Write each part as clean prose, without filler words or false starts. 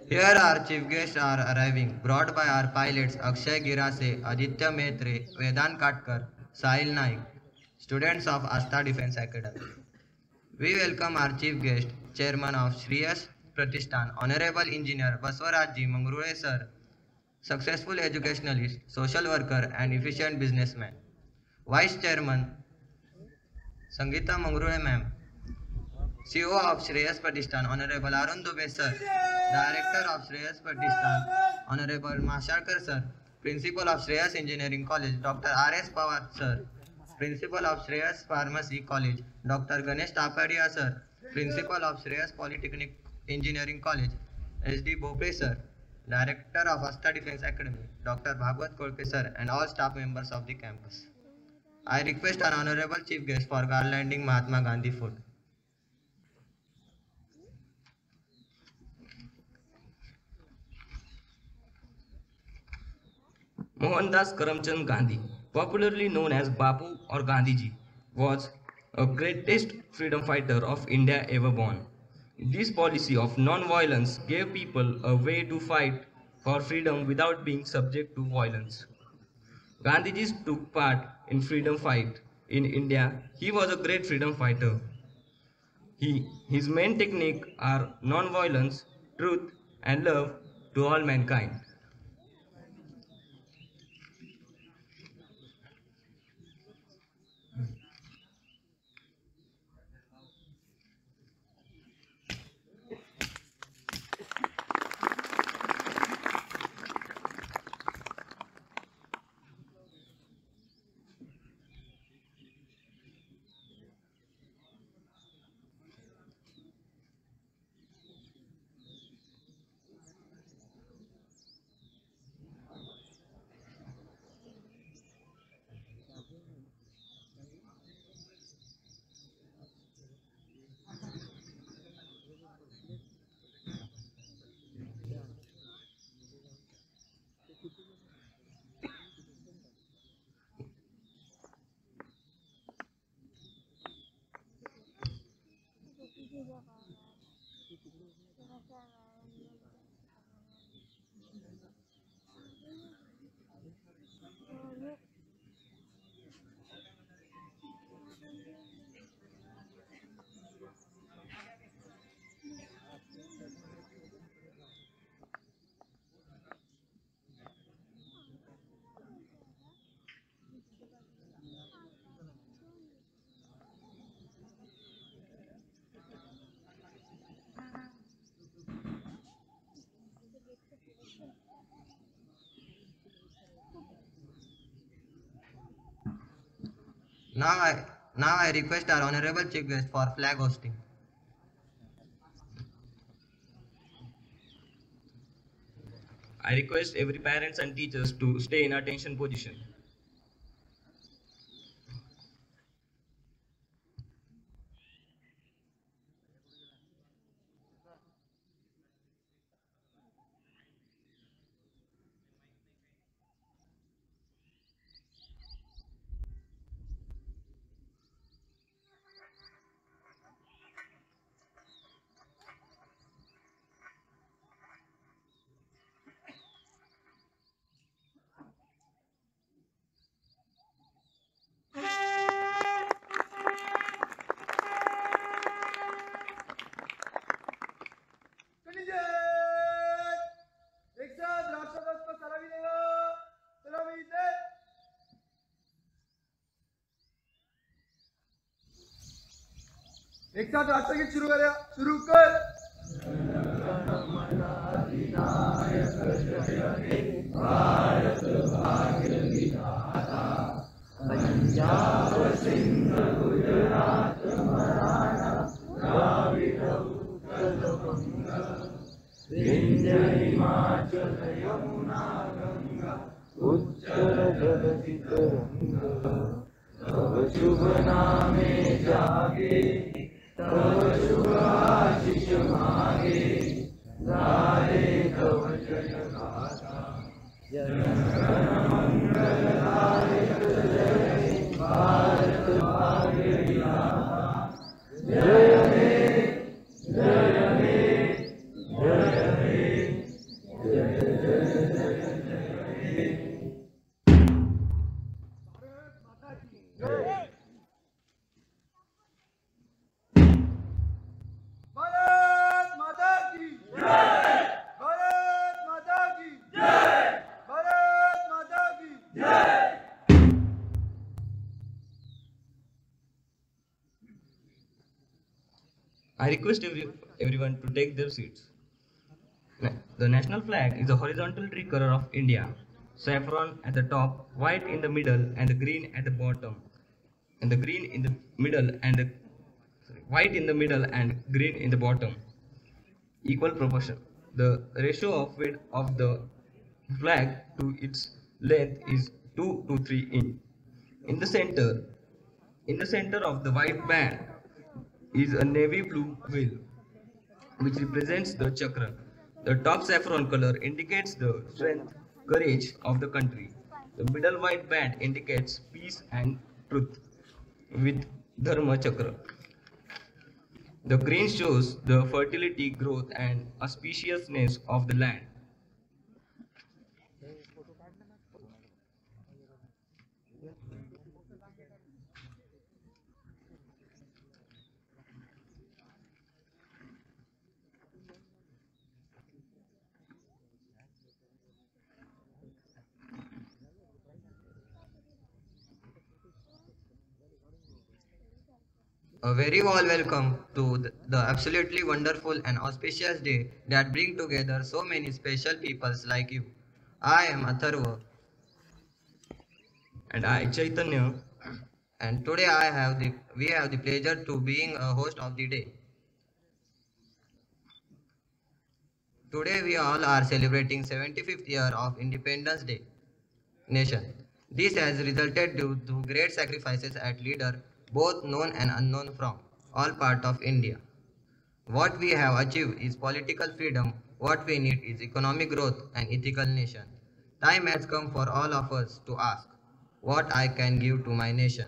Here our chief guests are arriving, brought by our pilots Akshay Girase, Aditya Maitre, Vedant Katkar, Sahil Naik, students of Asta Defence Academy. We welcome our chief guest, Chairman of Shreyas Pratishthan, Honorable Engineer Baswarajji Mangrule Sir, successful educationalist, social worker and efficient businessman. Vice Chairman Sangeeta Mangrule Ma'am, CEO of Shreyas Pratishthan, Honorable Arun Dubey Sir, Director of Shreyas Pratishthan, Honorable Masharkar Sir, Principal of Shreyas Engineering College, Dr. R.S. Pawar Sir, Principal of Shreyas Pharmacy College, Dr. Ganesh Tapadia Sir, Principal of Shreyas Polytechnic Engineering College, S.D. Bhopre Sir, Director of Asta Defence Academy, Dr. Bhagwat Kolke Sir, and all staff members of the campus. I request our Honorable Chief Guest for garlanding Mahatma Gandhi foot. Mohandas Karamchand Gandhi, popularly known as Bapu or Gandhiji, was a greatest freedom fighter of India ever born. This policy of non-violence gave people a way to fight for freedom without being subject to violence. Gandhiji took part in freedom fight in India. He was a great freedom fighter. His main technique are non-violence, truth, and love to all mankind. Now I request our Honorable Chief Guest for flag hosting. I request every parents and teachers to stay in attention position. एक साथ राष्ट्रध्वज को सलामी देगा। सलामी दे। एक साथ राष्ट्रगीत शुरू कर। भारत भाग्य विधाता पंजाब सिंध गुजरात मराठा द्राविड़ उत्कल बंगा विंध्य हिमाचल यमुना गंगा उच्चल जगति तरंगा तव शुभ नामे जागे तव शुभ आशीष मागे गाए तव जय गाथा जनगण मंगलदायक जय भारत भाग्य विधाता जय हे जय हे जय हे I request everyone to take their seats. The national flag is the horizontal tricolor of India. Saffron at the top, white in the middle, and the green at the bottom. And the green in the middle and the white in the middle and green in the bottom. Equal proportion. The ratio of width of the flag to its length is 2 to 3 inch. In the center, in the center of the white band is a navy blue wheel which represents the chakra. The top saffron color indicates the strength, courage of the country. The middle white band indicates peace and truth with Dharma chakra. The green shows the fertility, growth, and auspiciousness of the land. A very warm welcome to the absolutely wonderful and auspicious day that bring together so many special peoples like you. I am Atharva, And I, Chaitanya, and today we have the pleasure to being a host of the day. Today we all are celebrating 75th year of Independence Day nation. This has resulted due to great sacrifices at leader both known and unknown from all part of India. What we have achieved is political freedom. What we need is economic growth and ethical nation. Time has come for all of us to ask what I can give to my nation.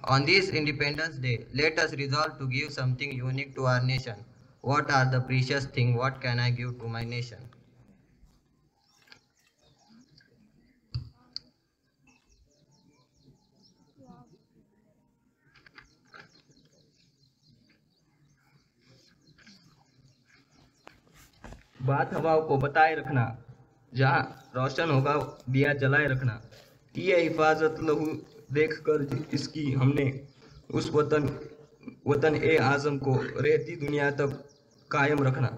On this Independence Day, let us resolve to give something unique to our nation. What are the precious things? What can I give to my nation? बात हवाओं को बताए रखना, जहाँ रोशन होगा दिया जलाए रखना। ये हिफाजत लहू देख कर इसकी हमने उस वतन ए आजम को रहती दुनिया तक कायम रखना।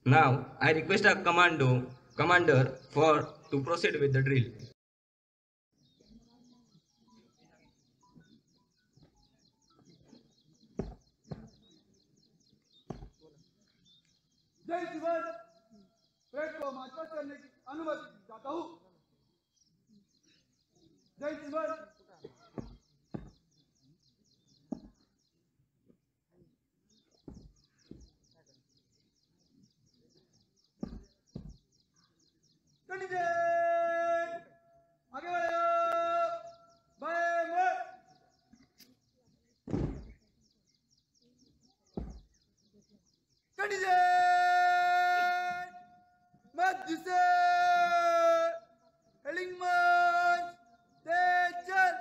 Now I request our commander for to proceed with the drill. जय शिवन परेड को मार्च करने की अनुमति चाहता हूँ। जय शिवन कंटिन्यू आगे बढ़ो बाएं मोड़ कंटिन्यू मध्य से हेलिंग मार्च तेज चल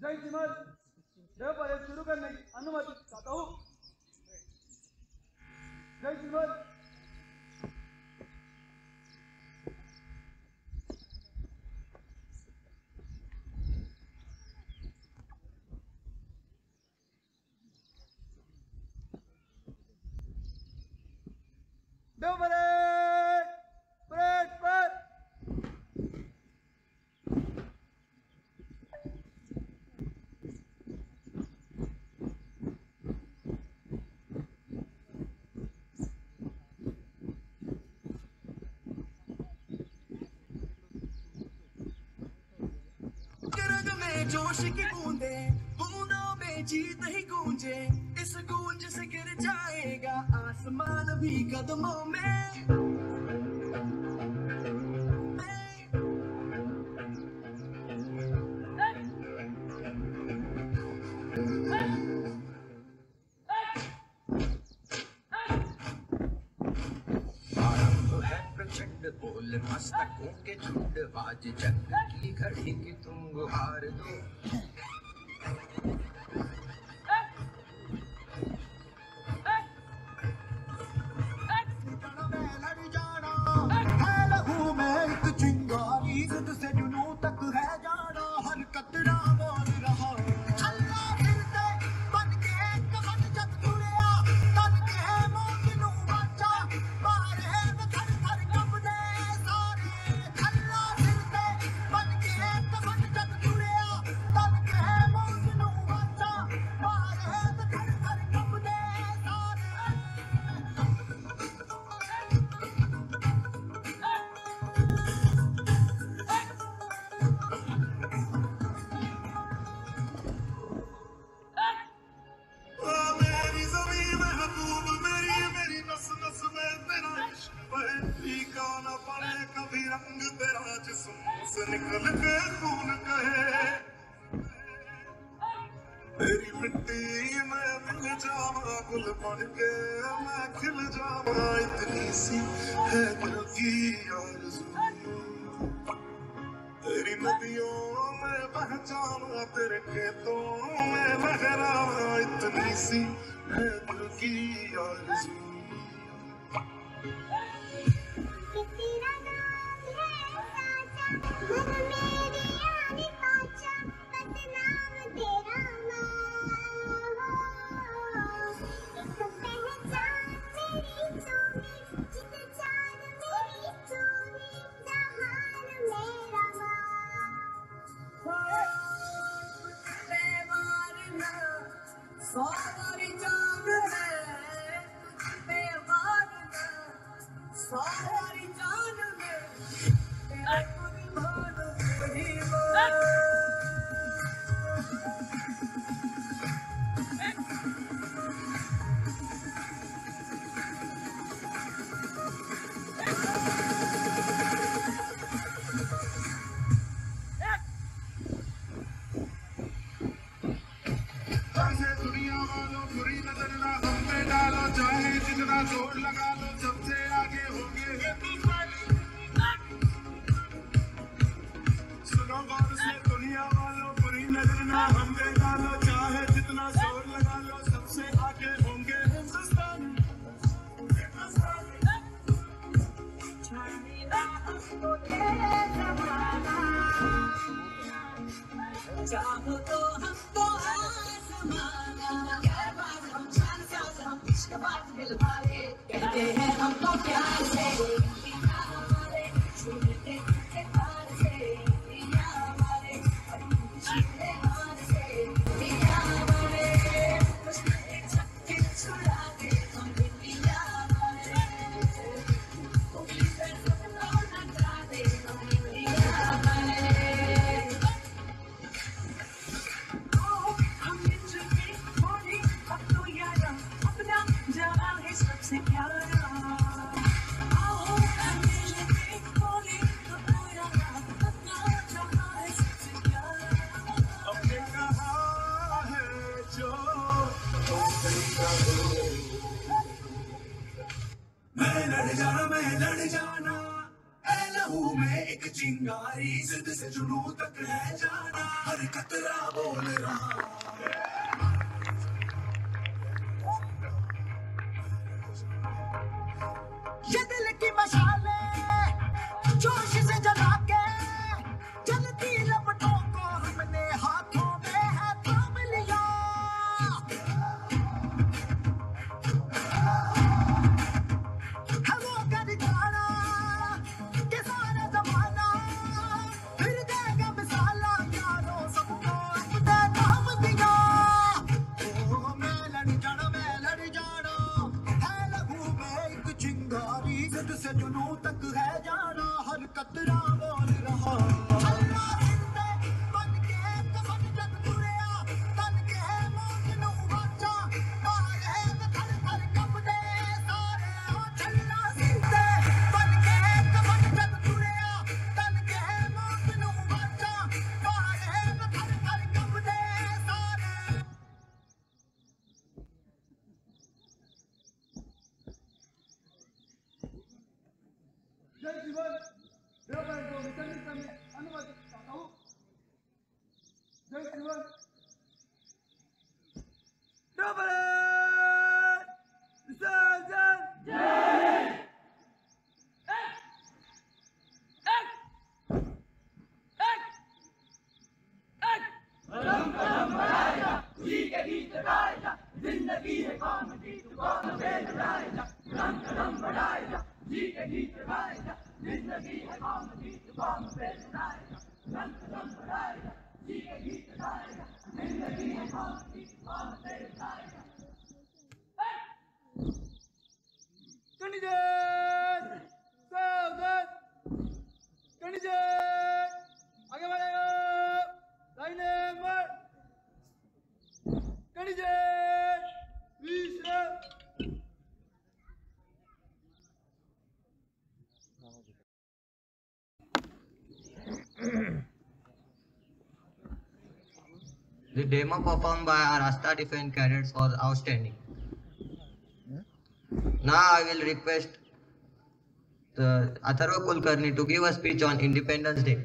जय श्रीमद देव परेड शुरू करने की अनुमति चाहता हूँ। जय श्रीमद दो परेड परेड पर रग में जोश की बूंदे बूंदों में जीत ही गूंजे इस गूंज से गिर जाएगा आसमान भी कदमों में आरंभ है प्रचंड बोल मस्तकों के झुंड आज जंग की घड़ी की तुम गुहार दो लड़ जाना है लहू में एक चिंगारी जिद से जुनून तक है जाना हर कतरा बोल रहा अल्लाह फिरते बन के कफन जब तुड़िया तन के मौत नू बचा मारे में थर थर कंबदे सारे अल्लाह फिरते बन के कफन जब तुड़िया तन के मौत नू बचा मारे में थर थर कंबदे सारे मेरी ज़मीं महबूब मेरी मेरी नस नस में तेरा इश्क बहे फीका न पड़े कभी रंग तेरा जिस्म से निकल के खून कहे तेरी मिट्टी में मिल जावा गुल बन के मैं खिल जावा इतनी सी है दिल की आरज़ू तेरी नदियों में बह जावा तेरे खेतों में लहरावा इतनी सी है दिल की आरज़ू तेरा नाम है साचा मन मेरे यानी पाचा बस नाम तेरा तो पहचान मेरी चोरी जित जान मेरी चोरी जहान मेरा सारी जान है बेवारना सारी जान में तेरा कुर्बान नहीं चाहे दुनिया वालों बुरी नजर ना हम पे डालो चाहे जितना जोर लगा लो सबसे आगे होंगे सुनो गौर से दुनिया वालों बुरी नजर ना हम पे डालो चाहे जितना जोर लगा लो सबसे आगे होंगे हिंदुस्तान चाहो तो हमको आसमाना क्या बात हम जान साथ हम इश्क बात दिल वाले कहते हैं हमको प्यार से दुनिया हमारे छूटे के पार से दुनिया हमारे छूटे हार से दुनिया हमारे कुछ एक छक्के छुड़ा के हम दुनिया हमारे वो भी पैसे लौटा दे हम दुनिया हमारे सबसे प्यारा आओ मिल के बोले तो यारा अपना जहां है सबसे प्यारा हमने कहा है जो मैं लड़ जाना ऐ लहू में एक चिंगारी जिद से जुनून तक रह जाना हर कतरा बोल रहा ये दिल की मशाले जोश से जला के जलती लपटों को हमने हाथों में है थाम लिया है वो डरा बोल रहा अल्लाह जिंदे बन के कसम जग तुरिया तन के मौत नू वाचा मारे कर कर कपड़े सारे हो छल्ला जिंदे बन के कसम जग तुरिया तन के मौत नू वाचा मारे कर कर कपड़े सारे जय जीवन देवराय को वितरित करने अनुमति चाहता हूँ। जय जीवन देवराय विसर्जन कंडीशन सावधान कंडीशन आगे बढ़ेगा line number condition Vishram The demo performed by our Asta Defense cadets was outstanding. Now I will request the Atharva Kulkarni to give a speech on Independence Day.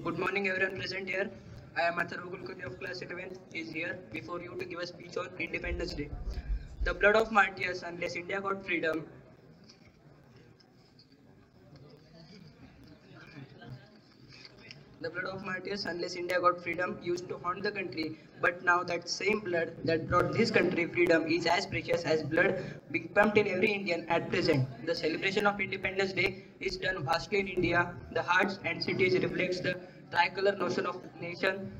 Good morning everyone present here. I am Atharva Kulkarni of class 11 is here before you to give a speech on Independence Day. The blood of martyrs unless India got freedom. The blood of martyrs unless India got freedom used to haunt the country, but now that same blood that brought this country freedom is as precious as blood being pumped in every Indian at present. The celebration of Independence Day is done vastly in India. The hearts and cities reflects the tricolor notion of nation,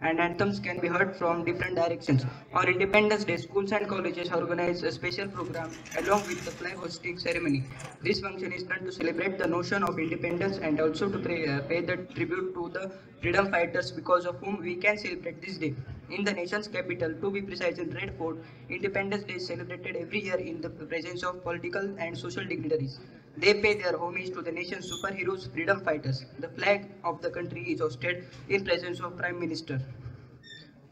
and anthems can be heard from different directions. On Independence Day, schools and colleges organize a special program along with the flag hosting ceremony. This function is done to celebrate the notion of independence and also to pay the tribute to the freedom fighters because of whom we can celebrate this day. In the nation's capital, to be precise in Red Fort, Independence Day is celebrated every year in the presence of political and social dignitaries. They pay their homage to the nation's superheroes, freedom fighters. The flag of the country is hosted in presence of Prime Minister.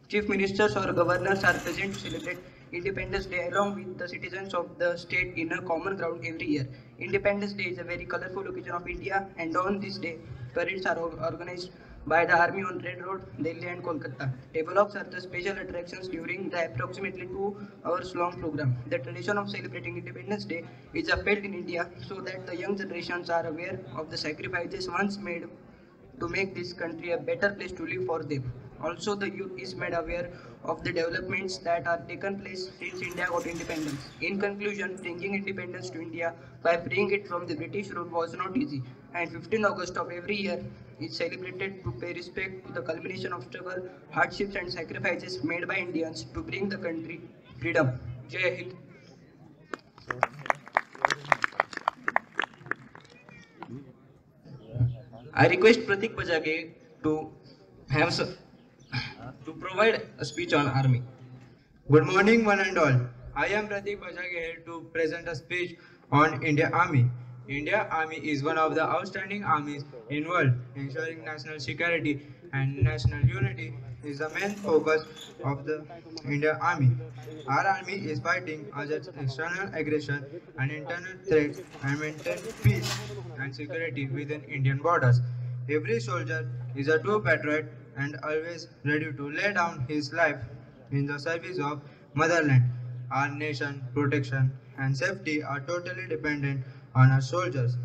Chief Ministers or Governors are present to celebrate Independence Day along with the citizens of the state in a common ground every year. Independence Day is a very colorful occasion of India, and on this day, parades are organized by the army on Red Road, Delhi and Kolkata. Tableaux are the special attractions during the approximately 2 hours long program. The tradition of celebrating Independence Day is upheld in India so that the young generations are aware of the sacrifices once made to make this country a better place to live for them. Also, the youth is made aware of the developments that are taken place since India got independence. In conclusion, bringing independence to India by freeing it from the British rule was not easy, and 15th August of every year is celebrated to pay respect to the culmination of struggle, hardships and sacrifices made by Indians to bring the country freedom. Jai Hind. I request Pratik Bajage to have to provide a speech on army. Good morning, one and all. I am Pratik Bajage here to present a speech on India Army. India Army is one of the outstanding armies in world. Ensuring national security and national unity is the main focus of the India Army. Our army is fighting against external aggression and internal threats and maintain peace and security within Indian borders. Every soldier is a true patriot and always ready to lay down his life in the service of motherland. Our nation protection and safety are totally dependent on our soldiers.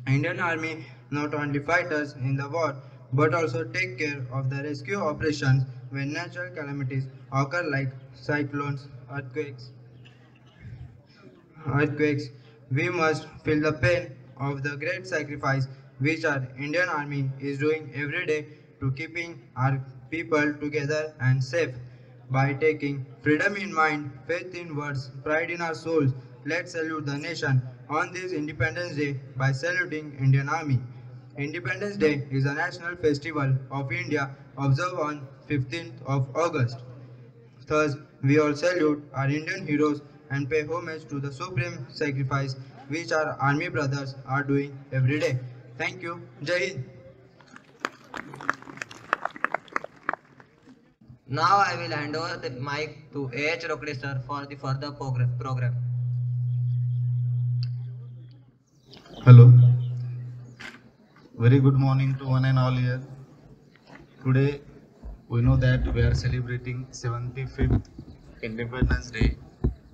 Indian Army not only fight us in the war but also take care of the rescue operations when natural calamities occur like cyclones, earthquakes. We must feel the pain of the great sacrifice which our Indian Army is doing every day to keeping our people together and safe. By taking freedom in mind, faith in words, pride in our souls, let's salute the nation on this Independence Day by saluting Indian Army. Independence Day is a national festival of India observed on 15th of August. Thus, we all salute our Indian heroes and pay homage to the supreme sacrifice which our army brothers are doing every day. Thank you. Jai Hind. Now I will hand over the mic to A.H. Rokde sir for the further program. Hello. Very good morning to one and all here. Today we know that we are celebrating 75th Independence Day,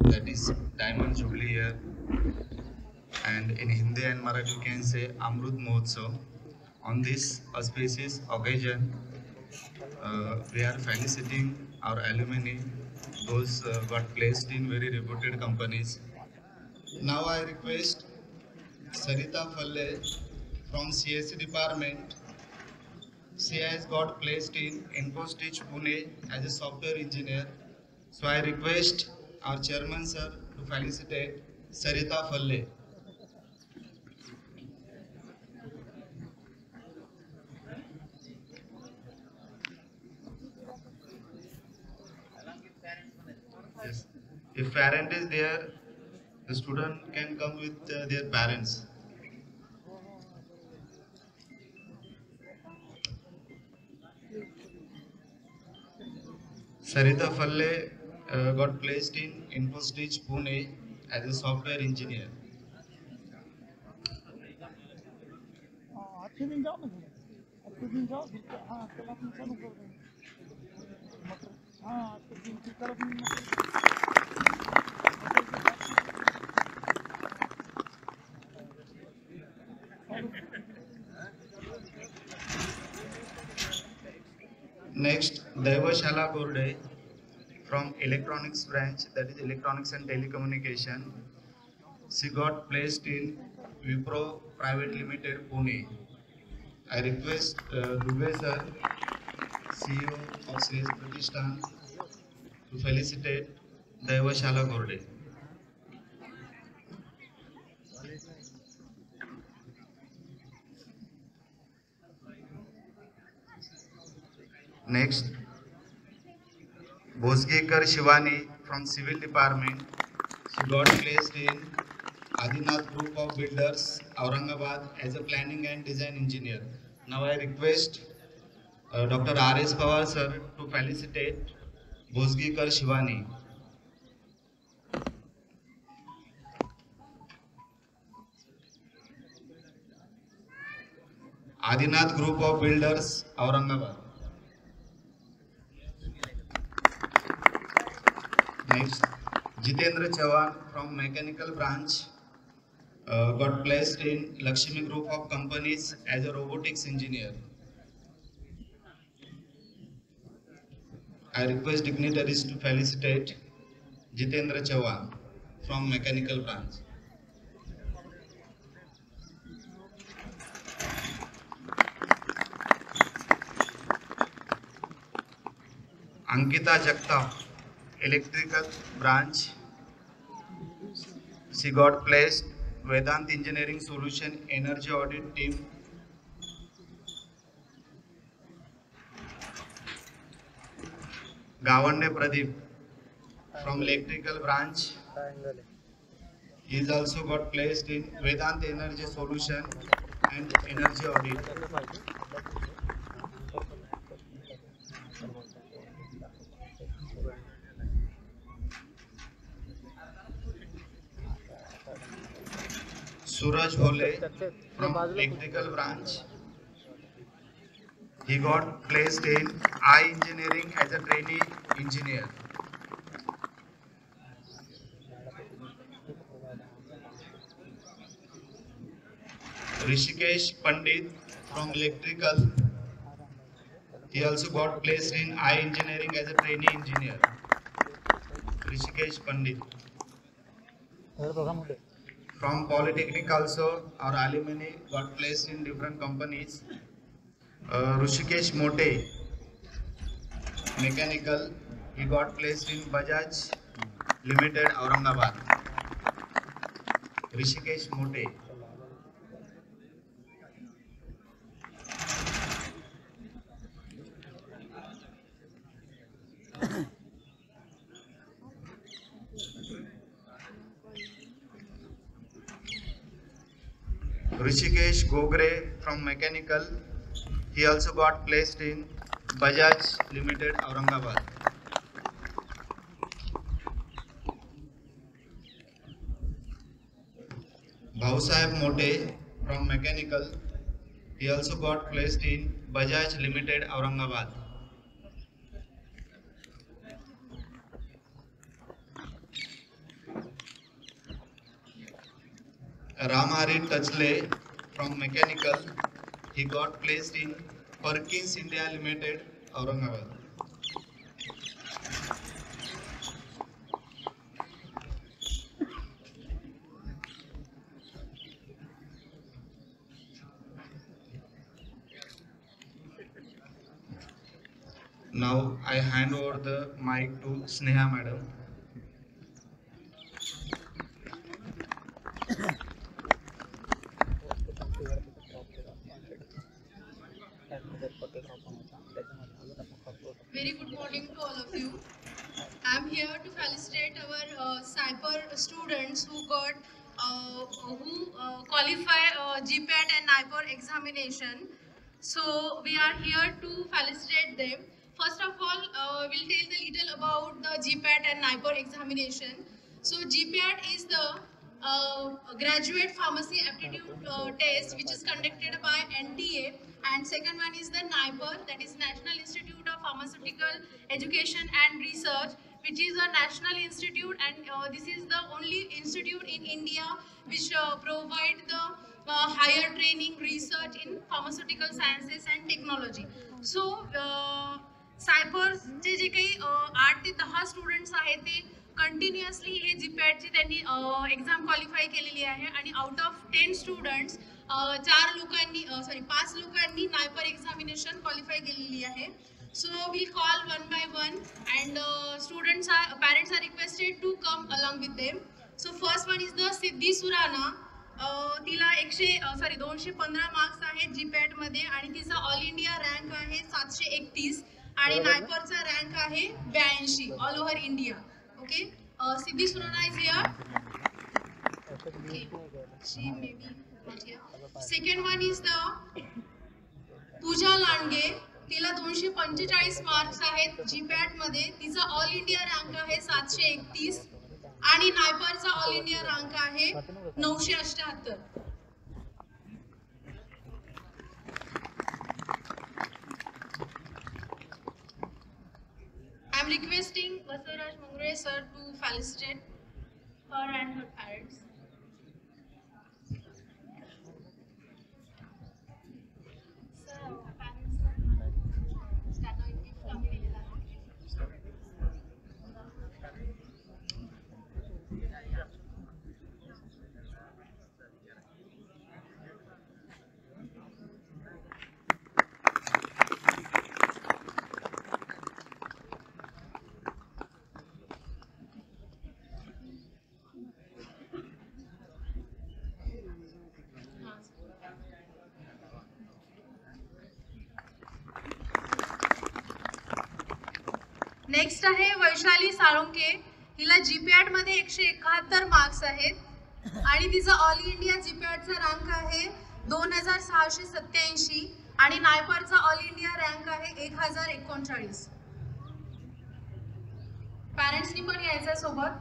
that is Diamond Jubilee year, and in Hindi and Marathi we can say Amrut Mahotsav. On this auspicious occasion, we are felicitating our alumni, those got placed in very reputed companies. Now I request Sarita Falle from CSC department. She has got placed in Infostitch Pune as a software engineer. So I request our chairman sir to felicitate Sarita Falle. Yes. If parent is there, the student can come with their parents. Sarita Falle got placed in Infostitch Pune as a software engineer. Next, Devashala Gorde from electronics branch, that is electronics and telecommunication. She got placed in Wipro Private Limited, Pune. I request Dubey sir, CEO of Shreyas Pratishthan, to felicitate Devashala Gorde. Next, Bosgekar Shivani from Civil Department. She got placed in Adinath Group of Builders, Aurangabad as a planning and design engineer. Now I request Dr. R.S. Pawar sir to felicitate Bosgekar Shivani. Adinath Group of Builders, Aurangabad. Next, Jitendra Chavan from Mechanical Branch got placed in Lakshmi Group of Companies as a robotics engineer. I request dignitaries to felicitate Jitendra Chavan from Mechanical Branch. Ankita Jagtap, Electrical Branch. She got placed Vedant Engineering Solution Energy Audit Team. Gawande Pradeep from Electrical Branch. He is also got placed in Vedant Energy Solution and Energy Audit. Suraj Hole from Electrical Branch. He got placed in I Engineering as a trainee engineer. Rishikesh Pandit from Electrical. He also got placed in I Engineering as a trainee engineer. Rishikesh Pandit. From Polytechnic also, our alumni got placed in different companies. Rushikesh Mote, mechanical, he got placed in Bajaj Limited, Aurangabad. Rishikesh Mote. Rishikesh Gogre from mechanical, he also got placed in Bajaj Limited, Aurangabad. Bhausaheb Mote from mechanical, he also got placed in Bajaj Limited, Aurangabad. Ramhari Tachle from mechanical, he got placed in Perkins India Limited, Aurangabad. Now I hand over the mic to Sneha madam. Very good morning to all of you. I am here to felicitate our SNIPER students who got qualify GPAT and NIPER examination. So we are here to felicitate them. First of all, we'll tell a little about the GPAT and NIPER examination. So GPAT is the graduate pharmacy aptitude test which is conducted by NTA, and second one is the NIPER, that is National Institute of Pharmaceutical Education and Research, which is a national institute, and this is the only institute in India which provide the higher training research in pharmaceutical sciences and technology. So सायपरचे जे काही 8 ते 10 students आहेत ते continuously हे जीपॅटची त्यांनी exam qualify केलेली आहे, आणि आउट ऑफ 10 स्टुडंट्स 5 लोकांनी नायपर एक्झामिनेशन क्वालिफाय केलेली आहे. So we'll call one by one, and parents are requested to come along with them. So first one is the सिद्धी सुराना. तिला 215 मार्क्स आहेत जीपॅट मध्ये, आणि तिचा ऑल इंडिया रँक आहे 731, आणि नायपरचा रँक आहे 82 all over India. Okay, Siddhi Surana is here. Okay, she may be not here. Second one is the पूजा लांडगे. तिला 245 marks आहेत जीपॅट मध्ये, तिचा ऑल इंडिया रँक आहे 731, आणि नायपरचा ऑल इंडिया रँक आहे 978. I am requesting Vasaraj Mungre sir to felicitate her and her parents. Next आहे वैशाली साळुंके. हिला GPAT मध्ये 171 मार्क्स आहेत, आणि तिचा ऑल इंडिया जीपॅटचा रँक आहे 2687, आणि नायपरचा ऑल इंडिया रँक आहे 1039. पॅरेंट्सनी पण यायचं सोबत.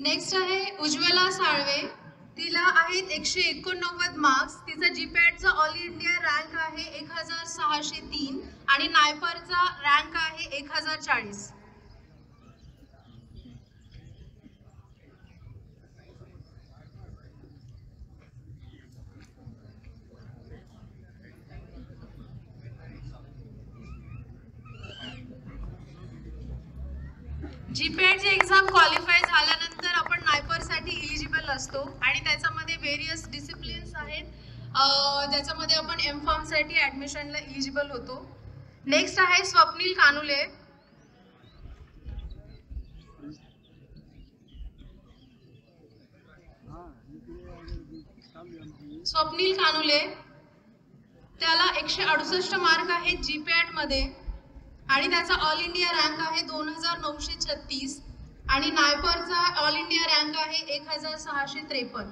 नेक्स्ट आहे उज्ज्वला साळवे. तिला आहेत 189 मार्क्स. तिचा जीपॅटचा ऑल इंडिया रँक आहे 1603 आणि नायपरचा रँक आहे 1040. जीपॅटची एक्झाम क्वालिफाय झाल्यानंतर आपण नायपरसाठी इलिजिबल असतो आणि त्याच्यामध्ये व्हेरियस डिसिप्लिन्स आहेत, ज्याच्यामध्ये आपण एम.फॉर्मसाठी ॲडमिशनला इलिजिबल होतो. नेक्स्ट आहे स्वप्नील कानुले. स्वप्नील कानुले त्याला 168 मार्क आहेत जीपॅट मध्ये आणि त्याचा ऑल इंडिया रँक आहे 2936 आणि नायपरचा ऑल इंडिया रँक आहे 1653.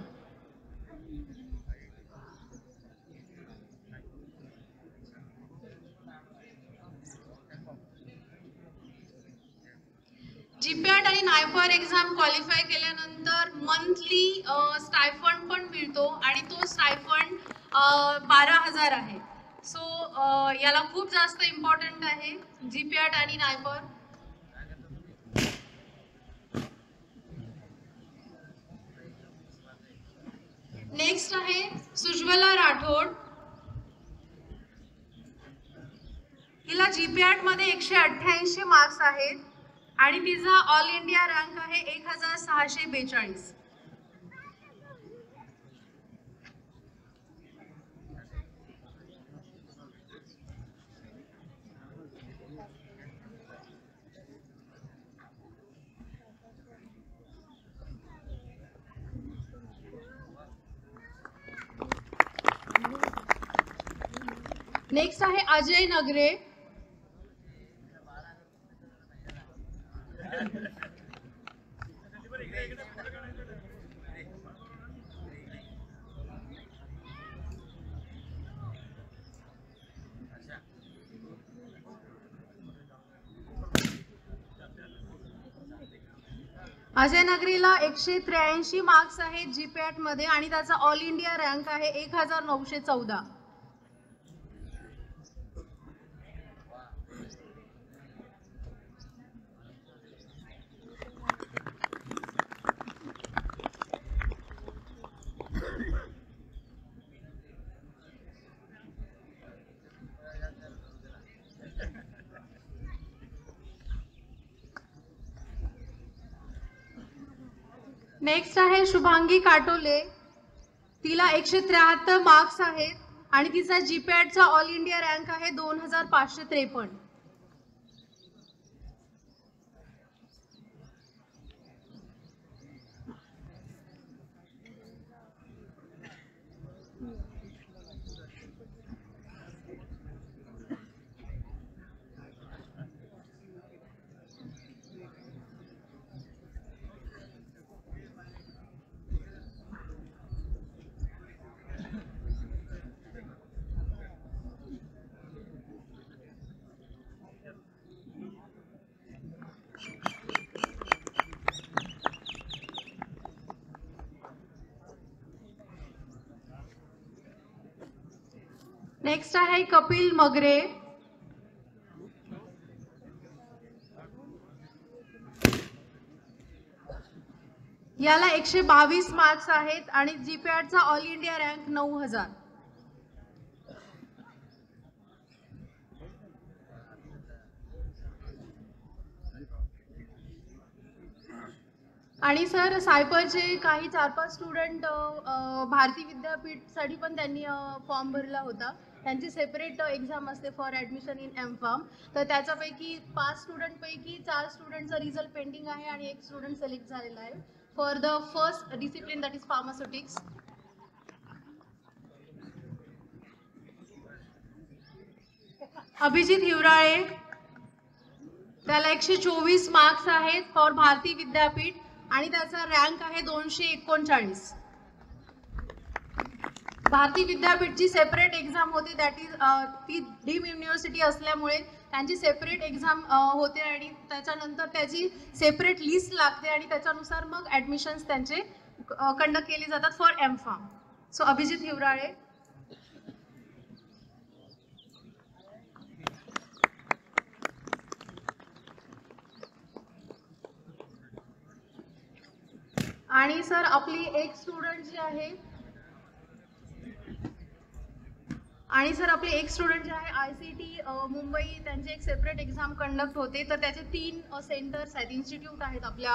जीपॅट आणि नायपर एक्झाम क्वालिफाय केल्यानंतर मंथली स्टायफंड पण मिळतो आणि तो स्टायफंड 12,000 आहे. सो याला खूप जास्त इम्पॉर्टंट आहे जीपॅट आणि नायपर. नेक्स्ट आहे सुज्वला राठोड. हिला जीपॅट मध्ये 188 मार्क्स आहेत आणि तिचा ऑल इंडिया रँक आहे 1642. नेक्स्ट आहे अजय नगरे. अजय नगरीला 183 मार्क्स आहेत जीपॅट मध्ये आणि त्याचा ऑल इंडिया रँक आहे 1914. नेक्स्ट आहे शुभांगी काटोले. तिला 173 मार्क्स आहेत आणि तिचा जीपॅटचा ऑल इंडिया रँक आहे 2553. नेक्स्ट आहे कपिल मगरे. याला 122 मार्क्स आहेत आणि जीपॅटचा ऑल इंडिया रँक 9000. आणि सर सायपरचे काही 4-5 स्टुडंट भारती विद्यापीठसाठी पण त्यांनी फॉर्म भरला होता. त्यांची सेपरेट एक्झाम असते फॉर ॲडमिशन इन एम.फॉर्म. तर त्याच्यापैकी 5 स्टुडंटपैकी 4 स्टुडंटचा रिझल्ट पेंडिंग आहे आणि 1 स्टुडंट सिलेक्ट झालेला आहे for the first discipline that is pharmaceutics. Abhijit Hivrale त्याला 124 मार्क्स आहेत फॉर भारती विद्यापीठ आणि त्याचा रँक आहे 239. भारती विद्यापीठची सेपरेट एक्झाम होती, दॅट इज ती डीम युनिव्हर्सिटी असल्यामुळे त्यांची सेपरेट एक्झाम होते आणि त्याच्यानंतर त्याची सेपरेट लिस्ट लागते आणि त्याच्यानुसार मग ॲडमिशन्स त्यांचे कंडक्ट केले जातात फॉर एम.फार्म. सो अभिजित हिवराळे. आणि सर आपली एक स्टुडंट जी आहे ICT मुंबई त्यांचे एक सेपरेट एक्झाम कंडक्ट होते, तर त्याचे 3 सेंटर्स आहेत, इन्स्टिट्यूट आहेत आपल्या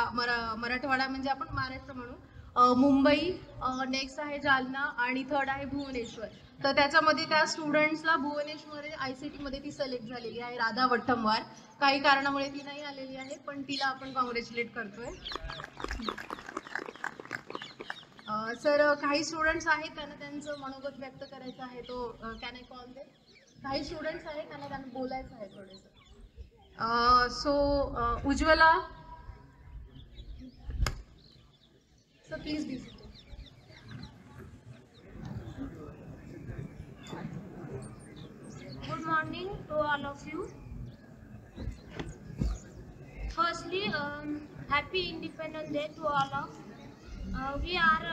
मराठवाडा म्हणजे आपण महाराष्ट्र म्हणू. मुंबई, नेक्स्ट आहे जालना आणि थर्ड आहे भुवनेश्वर. तर त्याच्यामध्ये त्या स्टुडंट्सला भुवनेश्वर ICT मध्ये ती सिलेक्ट झालेली आहे, राधा वट्टमवार. काही कारणामुळे ती नाही आलेली आहे, पण तिला आपण कॉंग्रॅच्युलेट करतोय. सर काही स्टुडंट्स आहेत त्यांना त्यांचं मनोगत व्यक्त करायचं आहे, तो कॅन आय कॉल दे. काही स्टुडंट्स आहेत त्यांना बोलायचं आहे थोडंसं. So Ujjwala, sir please be seated. Good morning to all of you. Firstly, happy Independence Day to all of. We are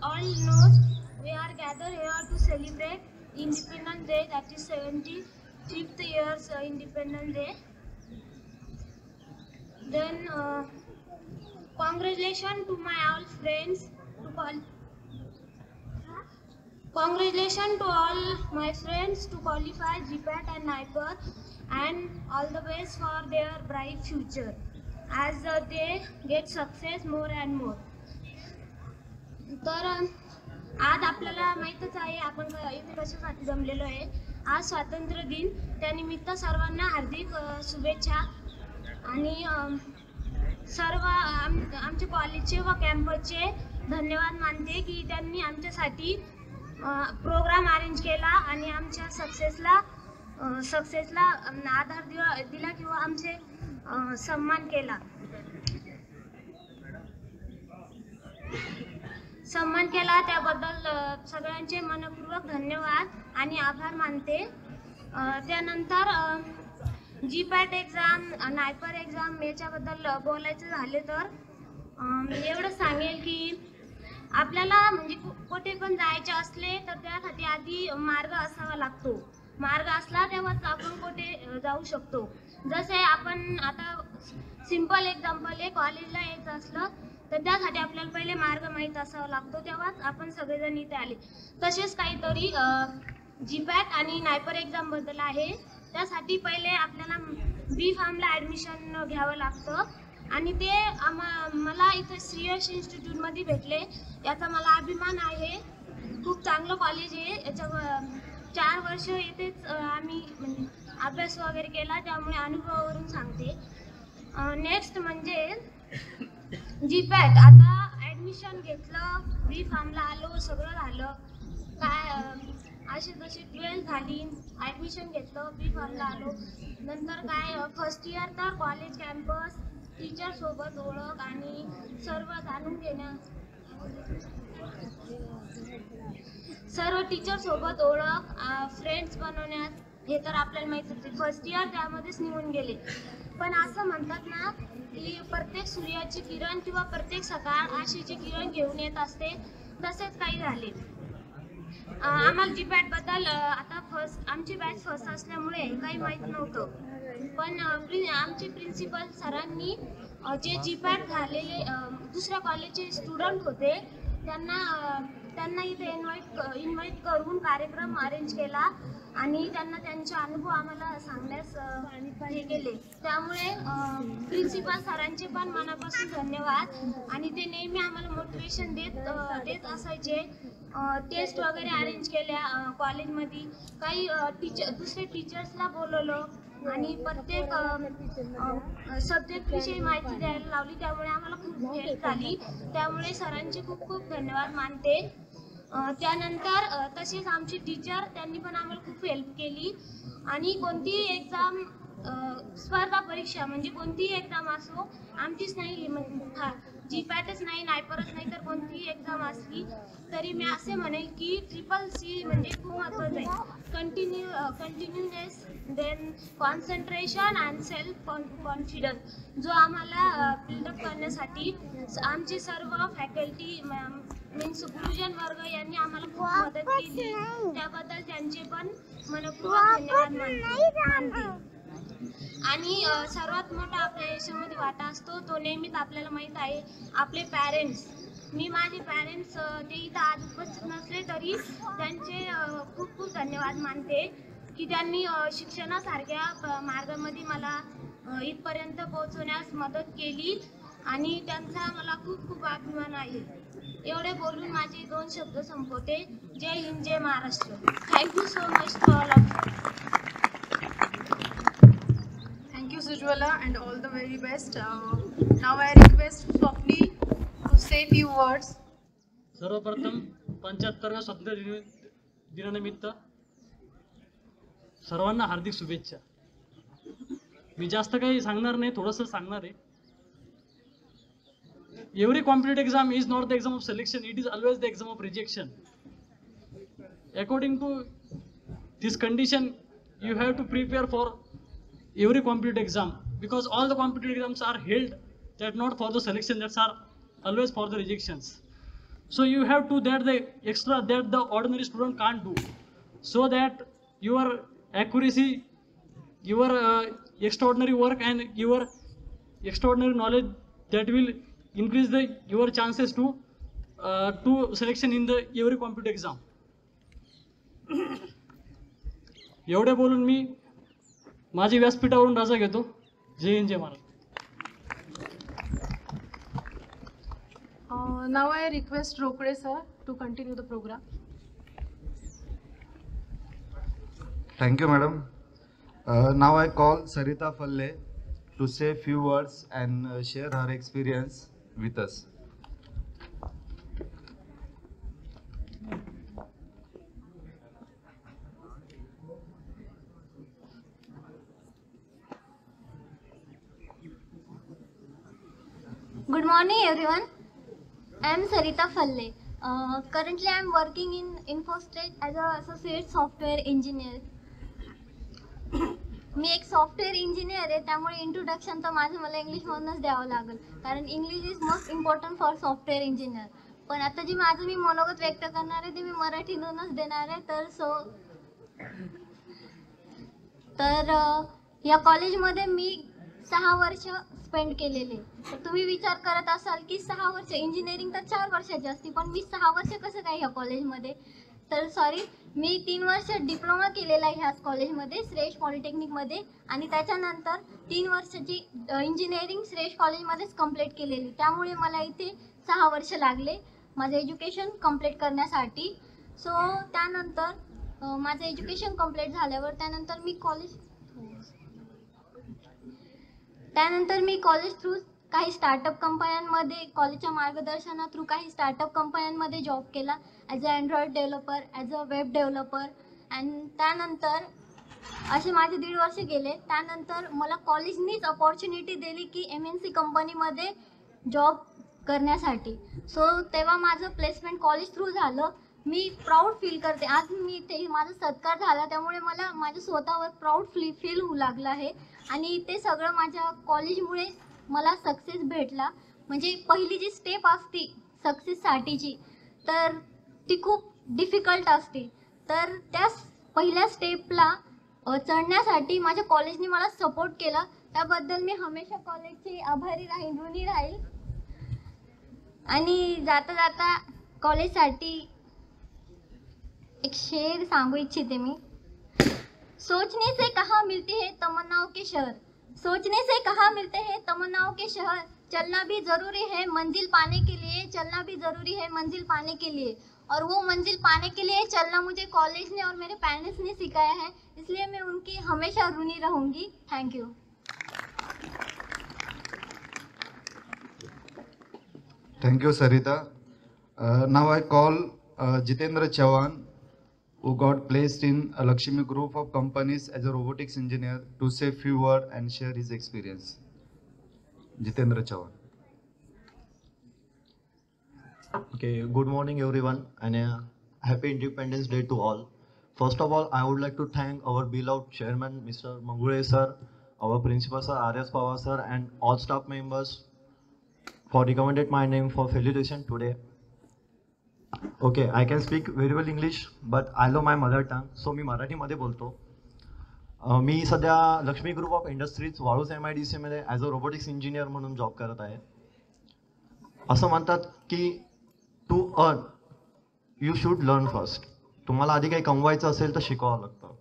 all knows we are gathered here to celebrate Independence Day, that is 75th year's Independence Day. Then congratulations to my all friends congratulations to all my friends to qualify GPAT and NIPER, and all the best for their bright future as they get success more and more. तर आज आपल्याला माहीतच आहे आपण इथे कशासाठी जमलेलो आहे. आज स्वातंत्र्य दिन, त्यानिमित्त सर्वांना हार्दिक शुभेच्छा. आणि सर्व आमच्या कॉलेजचे व कॅम्पसचे धन्यवाद मानते की त्यांनी आमच्यासाठी प्रोग्राम अरेंज केला आणि आमच्या सक्सेसला आधार दिला किंवा आमचे सन्मान केला. त्याबद्दल सगळ्यांचे मनपूर्वक धन्यवाद आणि आभार मानते. त्यानंतर GPAT एक्झाम, नायपर एक्झाम याच्याबद्दल बोलायचं झाले तर एवढं सांगेल की आपल्याला म्हणजे कुठे पण जायचे असले तर त्यासाठी आधी मार्ग असावा लागतो. मार्ग असला तेव्हाच आपण कुठे जाऊ शकतो. जसे आपण आता सिंपल एक्झाम्पल आहे, कॉलेजला यायचं असलं तर त्यासाठी आपल्याला पहिले मार्ग माहीत असावा लागतो, तेव्हाच आपण सगळेजण इथे आले. तसेच काहीतरी GPAT आणि नायपर एक्झाम बद्दल आहे. त्यासाठी पहिले आपल्याला B.Pharmला ॲडमिशन घ्यावं लागतं आणि ते मला इथे श्रीयश इन्स्टिट्यूटमध्ये भेटले, याचा मला अभिमान आहे. खूप चांगलं कॉलेज आहे. याच्या 4 वर्ष इथेच आम्ही म्हणजे अभ्यास वगैरे केला, त्यामुळे अनुभवावरून सांगते. नेक्स्ट म्हणजे GPAT. आता ॲडमिशन घेतलं, B.Pharmला आलो, सगळं झालं. काय अशी जशी 12th झाली, ॲडमिशन घेतलं, B.Pharmला आलो. नंतर काय फर्स्ट इयर तर कॉलेज, कॅम्पस, टीचर सोबत ओळख आणि सर्व जाणून सर्व टीचर सोबत ओळख, फ्रेंड्स बनवण्यात हे तर आपल्याला माहिती होते. फर्स्ट इयर त्यामध्येच निघून गेले. पण असं म्हणतात ना की प्रत्येक सूर्याची किरण किंवा प्रत्येक सकाळ आशेची किरण घेऊन येत असते, तसेच काही झाले. आम्हाला GPAT बद्दल आता आमची बॅच फर्स्ट असल्यामुळे काही माहीत नव्हतं. पण आमचे प्रिन्सिपल सरांनी जे GPAT झालेले दुसऱ्या कॉलेजचे स्टुडंट होते त्यांना इथे इन्व्हाइट करून कार्यक्रम अरेंज केला आणि त्यांना त्यांचे अनुभव आम्हाला सांगण्यास हे केले. त्यामुळे प्रिन्सिपल सरांचे पण मनापासून धन्यवाद. आणि ते नेहमी आम्हाला मोटिवेशन देत असायचे. टेस्ट वगैरे अरेंज केल्या कॉलेजमध्ये, काही दुसरे टीचर्सला बोलवलं आणि प्रत्येक सब्जेक्टविषयी माहिती द्यायला लावली. त्यामुळे आम्हाला खूप हेल्प झाली. त्यामुळे सरांचे खूप खूप धन्यवाद मानते. त्यानंतर तसेच आमचे टीचर त्यांनी पण आम्हाला खूप हेल्प केली. आणि कोणतीही एक्झाम स्पर्धा परीक्षा म्हणजे कोणतीही एक्झाम असो, आमचीच नाही जीपॅटच नाही, नायपरच नाही, तर कोणतीही एक्झाम असली तरी मी असे म्हणेल की CCC म्हणजे खूप महत्त्वाचं आहे. Continuousness, then concentration and self confidence, जो आम्हाला बिल्डअप करण्यासाठी आमची सर्व फॅकल्टी मीन्स गुरुजन वर्ग यांनी आम्हाला खूप मदत केली. त्याबद्दल त्यांचे पण मनपूर्वक धन्यवाद मानते. आणि सर्वात मोठा आपल्या यशामध्ये वाटा असतो तो नेहमीच आपल्याला माहीत आहे, आपले पॅरेंट्स. मी माझे पॅरेंट्स ते इथं आज उपस्थित नसले तरी त्यांचे खूप खूप धन्यवाद मानते की त्यांनी शिक्षणासारख्या मार्गामध्ये मला इथपर्यंत पोहोचवण्यास मदत केली आणि त्यांचा मला खूप खूप अभिमान आहे. एवढे बोलून माझे 2 शब्द संपवते. जय हिंद, जय Maharashtra. Thank you so much to all of you. Thank you, Sujwala, and all the very best. Now I request Swapni to say few words. सर्वप्रथम 75व्या स्वातंत्र्य दिनानिमित्त सर्वांना हार्दिक शुभेच्छा. मी जास्त काही सांगणार नाही, थोडंसं सांगणार आहे. Every competitive exam is not the exam of selection, it is always the exam of rejection. According to this condition, you have to prepare for every competitive exam, because all the competitive exams are held that not for the selection, that are always for the rejections. So you have to that the extra that the ordinary student can't do, so that your accuracy, your extraordinary work and your extraordinary knowledge, that will increase your chances to selection in the every competitive exam. एवढे बोलून मी माझी व्यासपीठावरून रजा घेतो. जय हिंद, जय Maharashtra. Now I request Rokde sir to continue the program. Thank you, madam. Now I call Sarita Falle to say few words and share her experience with us. Good morning, everyone. I am Sarita Falle. Currently, I am working in InfoState as an associate software engineer. मी एक software engineer आहे, त्यामुळे introduction तर माझं मला इंग्लिशमधूनच द्यावं लागेल, कारण English is most important for software engineer. पण आता जी माझं मी मनोगत व्यक्त करणार आहे ते मी मराठीतूनच देणार आहे. तर या कॉलेजमध्ये मी 6 वर्ष स्पेंड केलेले. तर तुम्ही विचार करत असाल की 6 वर्ष, इंजिनिअरिंग तर 4 वर्षाची असते, पण मी 6 वर्ष कसं काय ह्या कॉलेजमध्ये? तर सॉरी, मी 3 वर्ष डिप्लोमा केलेला आहे ह्याच कॉलेजमध्ये, श्रेष्ठ पॉलिटेक्निकमध्ये, आणि त्याच्यानंतर 3 वर्षाची इंजिनिअरिंग श्रेष्ठ कॉलेजमध्येच कंप्लीट केलेली. त्यामुळे मला इथे 6 वर्ष लागले माझं एज्युकेशन कंप्लीट करण्यासाठी. सो त्यानंतर माझं एज्युकेशन कंप्लीट झाल्यावर त्यानंतर मी कॉलेज थ्रू काही स्टार्टअप कंपन्यांमध्ये, कॉलेजच्या मार्गदर्शना थ्रू काही स्टार्टअप कंपन्यांमध्ये जॉब केला as a Android developer, as a web developer. And त्यानंतर असे माझे 1.5 वर्ष गेले. त्यानंतर मला कॉलेजनीच अपॉर्च्युनिटी दिली की MNC कंपनीमध्ये जॉब करण्यासाठी. सो तेव्हा माझं प्लेसमेंट कॉलेज थ्रू झालं. मी प्राऊड फील करते आज. मी इथे माझा सत्कार झाला, त्यामुळे मला माझ्या स्वतःवर प्राऊड फील होऊ लागलं आहे. आणि ते सगळं माझ्या कॉलेजमुळे मला सक्सेस भेटला. म्हणजे पहिली जी स्टेप असते सक्सेससाठीची, तर ती खूप डिफिकल्ट असते. तर त्या पहिल्या स्टेपला चढण्यासाठी माझ्या कॉलेजने मला सपोर्ट केला. त्याबद्दल मी हमेशा कॉलेजची आभारी राहीन, ऋणी राहील. आणि जाता जाता कॉलेजसाठी एक शेर सांगू इच्छिते मी. सोचने से कहाँ मिलते हैं तमन्नाओं के शहर, सोचने से कहाँ मिलते हैं तमन्नाओं के शहर, चलना भी ज़रूरी है मंजिल पाने के लिए, चलना भी ज़रूरी है मंजिल पाने के लिए. और वो मंजिल पाने के लिए चलना मुझे कॉलेज ने और मेरे पेरेंट्स ने सिखाया है, इसलिए मैं उनकी हमेशा ऋणी रहूँगी. Thank you. Thank you, Sarita. Now I call Jitendra Chavan, who got placed in a Lakshmi Group of companies as a robotics engineer, to say few words and share his experience. Jitendra Chavan. Okay, good morning everyone and happy Independence Day to all. First of all, I would like to thank our beloved chairman, Mr. Mangule sir, our principal sir, R.S. Pawar sir, and all staff members for recommended my name for felicitation today. Okay, I can speak very well English, but I love my mother tongue, so मी मराठीमध्ये बोलतो. मी सध्या Lakshmi group of industries Waluj MIDC मध्ये as a robotics engineer म्हणून job करत आहे. असं म्हणतात की to earn you should learn first. तुम्हाला आधी काही कमवायचं असेल तर शिकावं लागतं.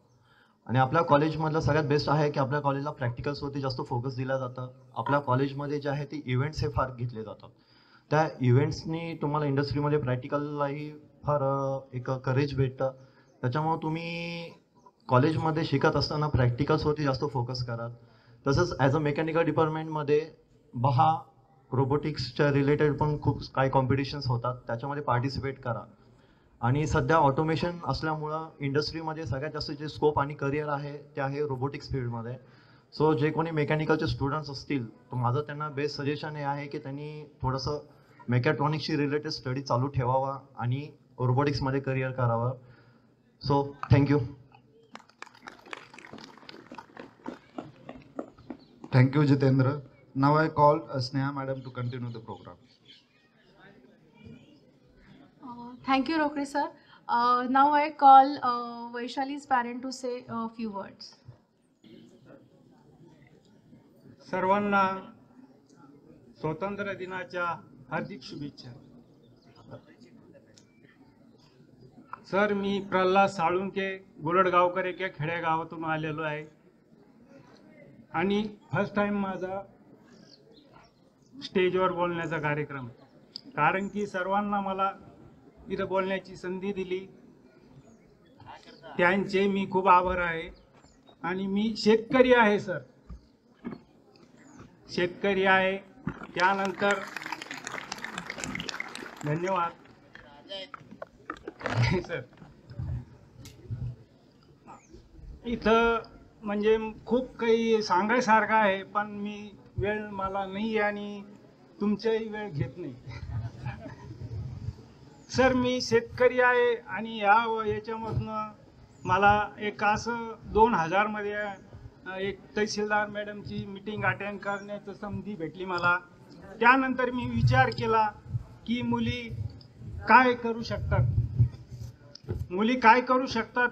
आणि आपल्या कॉलेजमधलं सगळ्यात बेस्ट आहे की आपल्या कॉलेजला प्रॅक्टिकल्सवरती जास्त फोकस दिला जातं. आपल्या कॉलेजमध्ये जे आहे ते इव्हेंट्स हे फार घेतले जातात. त्या इव्हेंट्सनी तुम्हाला इंडस्ट्रीमध्ये प्रॅक्टिकललाही फार एक करेज भेटतं. त्याच्यामुळं तुम्ही कॉलेजमध्ये शिकत असताना प्रॅक्टिकल्सवरती जास्त फोकस करा. तसंच ॲज अ मेकॅनिकल डिपार्टमेंटमध्ये 10 रोबोटिक्सच्या रिलेटेड पण खूप काही कॉम्पिटिशन्स होतात, त्याच्यामध्ये पार्टिसिपेट करा. आणि सध्या ऑटोमेशन असल्यामुळं इंडस्ट्रीमध्ये सगळ्यात जास्त जे स्कोप आणि करिअर आहे ते आहे रोबोटिक्स फील्डमध्ये. सो जे कोणी मेकॅनिकलचे स्टुडंट्स असतील तर माझं त्यांना बेस्ट सजेशन हे आहे की त्यांनी थोडंसं मेकॅट्रॉनिक्सशी रिलेटेड स्टडी चालू ठेवावा आणि रोबोटिक्समध्ये करिअर करावं. So thank you. Thank you, Jitendra. Now I call Sneha Madam to continue the program. Thank you, Rokre sir. Now I call Vaishali's parent to say a few words. सर्वांना स्वातंत्र्य दिनाच्या हार्दिक शुभेच्छा. Sir, मी प्रल्हाद साळुंके गोलडगावकर एका खेडेगावातून आलेलो आहे आणि फर्स्ट टाइम माझा स्टेजवर बोलण्याचा कार्यक्रम, कारण की सर्वांना मला इथं बोलण्याची संधी दिली त्यांचे मी खूप आभार आहे. आणि मी शेतकरी आहे सर, शेतकरी आहे. त्यानंतर धन्यवाद सर. इथं म्हणजे खूप काही सांगायसारखं आहे पण मी वेळ मला नाही आणि तुमचाही वेळ घेत नाही. सर, मी शेतकरी आहे आणि याच्यामधनं मला एक असं 2000 मध्ये एक तहसीलदार मॅडमची मीटिंग अटेंड करण्याची संधी भेटली मला. त्यानंतर मी विचार केला की मुली काय करू शकतात,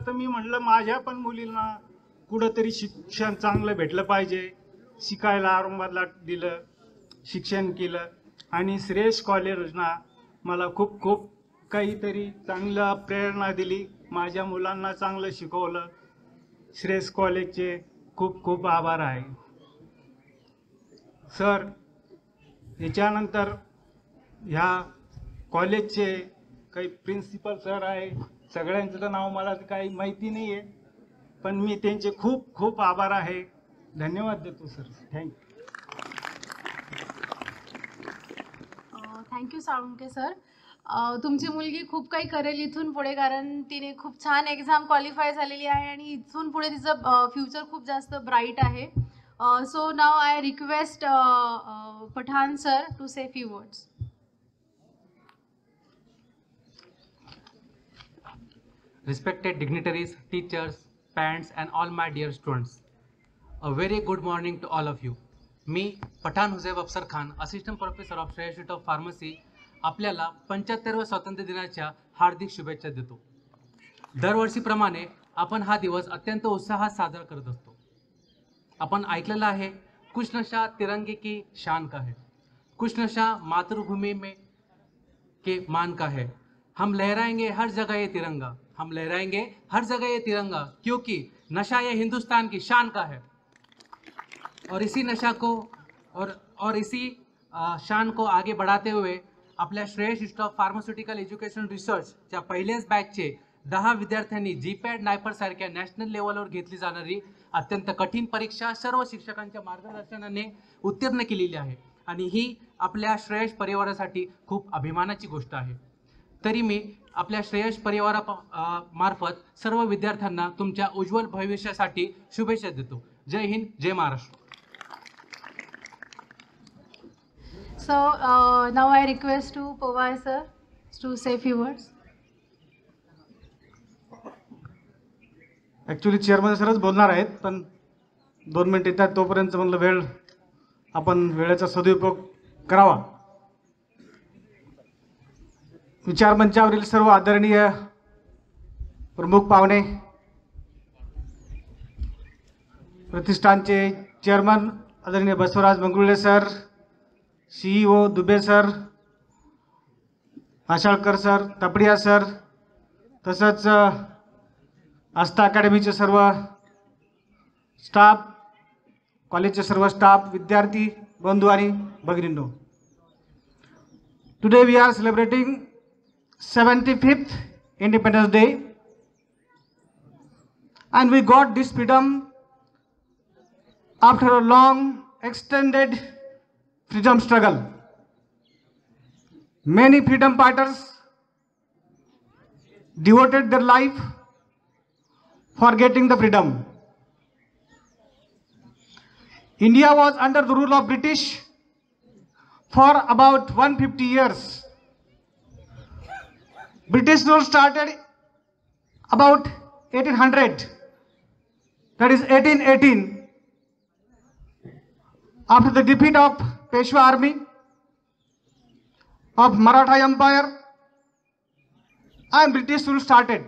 तर मी म्हटलं माझ्या पण मुलींना कुठंतरी शिक्षण चांगलं भेटलं पाहिजे. शिकायला औरंगाबादला दिलं, शिक्षण केलं आणि श्रेयस कॉलेजना मला खूप खूप काहीतरी चांगलं प्रेरणा दिली. माझ्या मुलांना चांगलं शिकवलं. श्रेयस कॉलेजचे खूप खूप आभार आहे सर. याच्यानंतर ह्या कॉलेजचे काही प्रिन्सिपल सर आहे, सगळ्यांचं तर नाव मला काही माहिती नाही आहे पण मी त्यांचे खूप खूप आभार आहे. धन्यवाद देतो सर. Thank you Salunke sir. तुमची मुलगी खूप काही करेल इथून पुढे, कारण तिने खूप छान एक्झाम क्वालिफाय झालेली आहे आणि इथून पुढे तिचं फ्युचर खूप जास्त ब्राईट आहे. So now I request Pathan sir to say few words. Respected dignitaries, teachers, parents and all my dear students, a very good morning to all of you. मी पठाण हुझैब अफसर Khan, assistant professor of Shreyas institute of pharmacy, आपल्याला 75व्या स्वातंत्र्य दिनाच्या हार्दिक शुभेच्छा देतो. दरवर्षीप्रमाणे आपण हा दिवस अत्यंत उत्साहात साजरा करत असतो. आपण ऐकलेलं आहे, कुछ नशा तिरंगे की शान का है, कुछ नशा मातृभूमि में के मान का है. हम लहराएंगे हर जगह ये तिरंगा, हम लहराएंगे हर जगह ये तिरंगा, क्योंकि नशा ये हिंदुस्तान की शान का है. और इसी नशा को और इसी शान को आगे बढ़ाते हुए आपल्या Shreyas institute of pharmaceutical education रिसर्चच्या पहिल्याच बॅचचे 10 विद्यार्थ्यांनी जीपॅट नायपर सारख्या नॅशनल लेवलवर घेतली जाणारी अत्यंत कठीण परीक्षा सर्व शिक्षकांच्या मार्गदर्शनाने उत्तीर्ण केलेली आहे आणि ही आपल्या श्रेयस परिवारासाठी खूप अभिमानाची गोष्ट आहे. तरी मी आपल्या श्रेयस परिवारामार्फत सर्व विद्यार्थ्यांना तुमच्या उज्ज्वल भविष्यासाठी शुभेच्छा देतो. जय हिंद, जय Maharashtra. So now I request to Pawar sir to say few words. Actually chairman सरच बोलणार आहेत, पण 2 मिनिट येतात तोपर्यंत म्हणलं आपण वेळेचा सदुपयोग करावा. विचारमंचावरील सर्व आदरणीय प्रमुख पाहुणे, प्रतिष्ठानचे चेअरमन आदरणीय Basavaraj Mangule sir, CEO Dubey sir, Mashalkar sir, Tapadia sir, तसंच आस्था अकॅडमीचे सर्व स्टाफ, कॉलेजचे सर्व स्टाफ, विद्यार्थी बंधू आणि भगिनींनो, today we are celebrating 75th Independence Day, and we got this freedom after a long extended freedom struggle. Many freedom fighters devoted their life for getting the freedom. India was under the rule of British for about 150 years. British rule started about 1800, that is 1818, after the defeat of Peshwa army of Maratha Empire, and British rule started.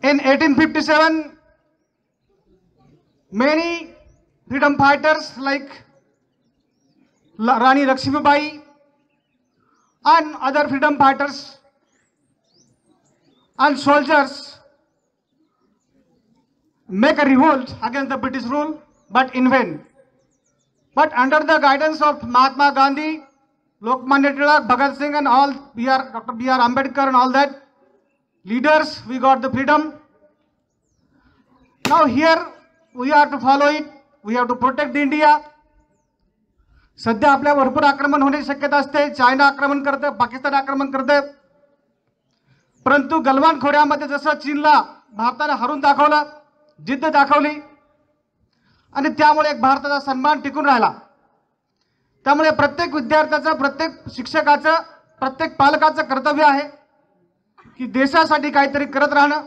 In 1857, many freedom fighters like Rani Lakshmibai and other freedom fighters and soldiers make a revolt against the British rule, but in vain. But under the guidance of Mahatma Gandhi, Lokmanya Tilak, Bhagat Singh and all, Dr. B.R. Ambedkar and all that leaders, we got the freedom. Now here we have to follow it, we have to protect India. सध्या आपल्या भरपूर आक्रमण होण्याची शक्यता असते. China आक्रमण करते, पाकिस्तान आक्रमण करते, परंतु गलवान खोऱ्यामध्ये जसं चीनला भारताने हरून दाखवलं, जिद्द दाखवली आणि त्यामुळे एक भारताचा सन्मान टिकून राहिला. त्यामुळे प्रत्येक विद्यार्थ्याचं, प्रत्येक शिक्षकाचं, प्रत्येक पालकाचं कर्तव्य आहे की देशासाठी काहीतरी करत राहणं.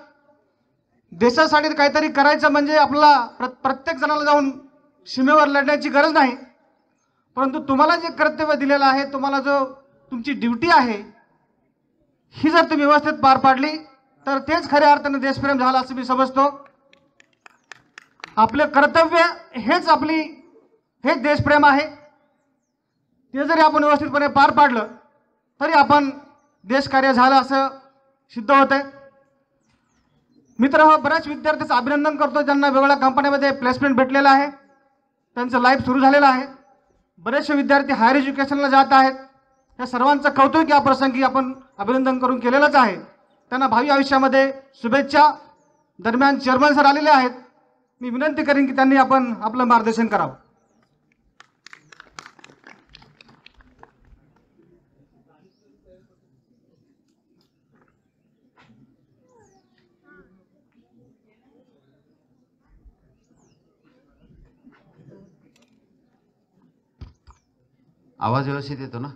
देशासाठी काहीतरी करायचं म्हणजे आपल्याला प्रत्येक जणाला जाऊन सीमेवर लढण्याची गरज नाही, परंतु तुम्हाला जे कर्तव्य दिलेलं आहे, तुम्हाला जो तुमची ड्युटी आहे, ही जर तुम्ही व्यवस्थित पार पाडली तर तेच खऱ्या अर्थाने देशप्रेम झालं असं मी समजतो. आपले कर्तव्य हेच देशप्रेम आहे. ते जरी आपण व्यवस्थितपणे पार पाडलं तरी आपण देशकार्य झालं असं सिद्ध होतंय. मित्र, बऱ्याच विद्यार्थ्यांचं अभिनंदन करतो ज्यांना वेगवेगळ्या कंपन्यांमध्ये प्लेसमेंट भेटलेलं आहे, त्यांचं लाईफ सुरू झालेलं आहे. बरेचसे विद्यार्थी हायर एज्युकेशनला जात आहेत. या सर्वांचं कौतुक या प्रसंगी आपण अभिनंदन करून केलेलंच आहे. त्यांना भावी आयुष्यामध्ये शुभेच्छा. दरम्यान चेअरमन सर आलेले आहेत, मी विनंती करेन की त्यांनी आपलं मार्गदर्शन करावं. आवाज व्यवस्थित येतो ना?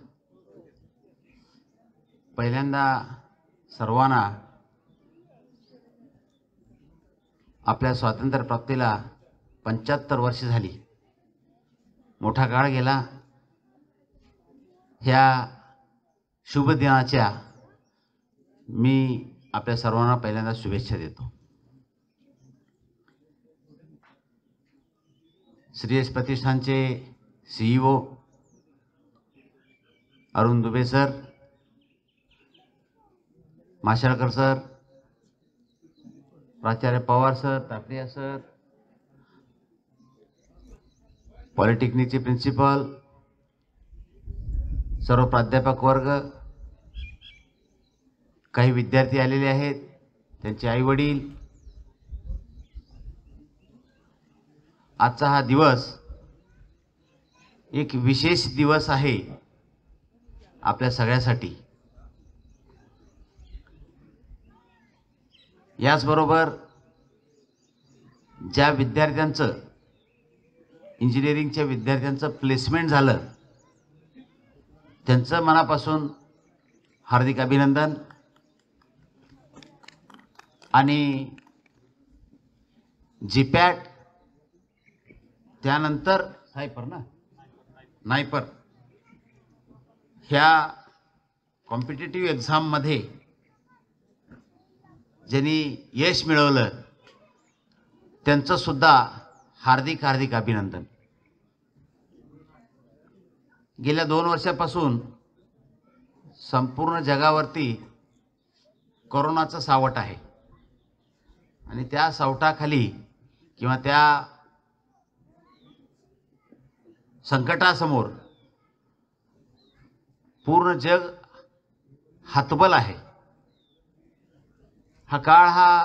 पहिल्यांदा सर्वांना आपल्या स्वातंत्र्यप्राप्तीला 75 वर्ष झाली. मोठा काळ गेला. ह्या शुभ दिनाच्या मी आपल्या सर्वांना पहिल्यांदा शुभेच्छा देतो. श्रेयस प्रतिष्ठानचे CEO Arun Dubey sir, Mashalkar sir, प्राचार्य पवार सर, तापडिया सर, पॉलिटेक्निकचे प्रिन्सिपल, सर्व प्राध्यापक वर्ग, काही विद्यार्थी आलेले आहेत, त्यांचे आई वडील. आजचा हा दिवस एक विशेष दिवस आहे आपल्या सगळ्यासाठी. याचबरोबर ज्या विद्यार्थ्यांचं, इंजिनिअरिंगच्या विद्यार्थ्यांचं प्लेसमेंट झालं, त्यांचं मनापासून हार्दिक अभिनंदन. आणि जीपॅट त्यानंतर नायपर ह्या कॉम्पिटिटिव्ह एक्झाममध्ये ज्यांनी यश मिळवलं त्यांचं सुद्धा हार्दिक हार्दिक अभिनंदन. गेल्या 2 वर्षापासून संपूर्ण जगावरती कोरोनाचं सावट आहे आणि त्या सावटाखाली किंवा त्या संकटासमोर पूर्ण जग हतबल आहे. हा काळ हा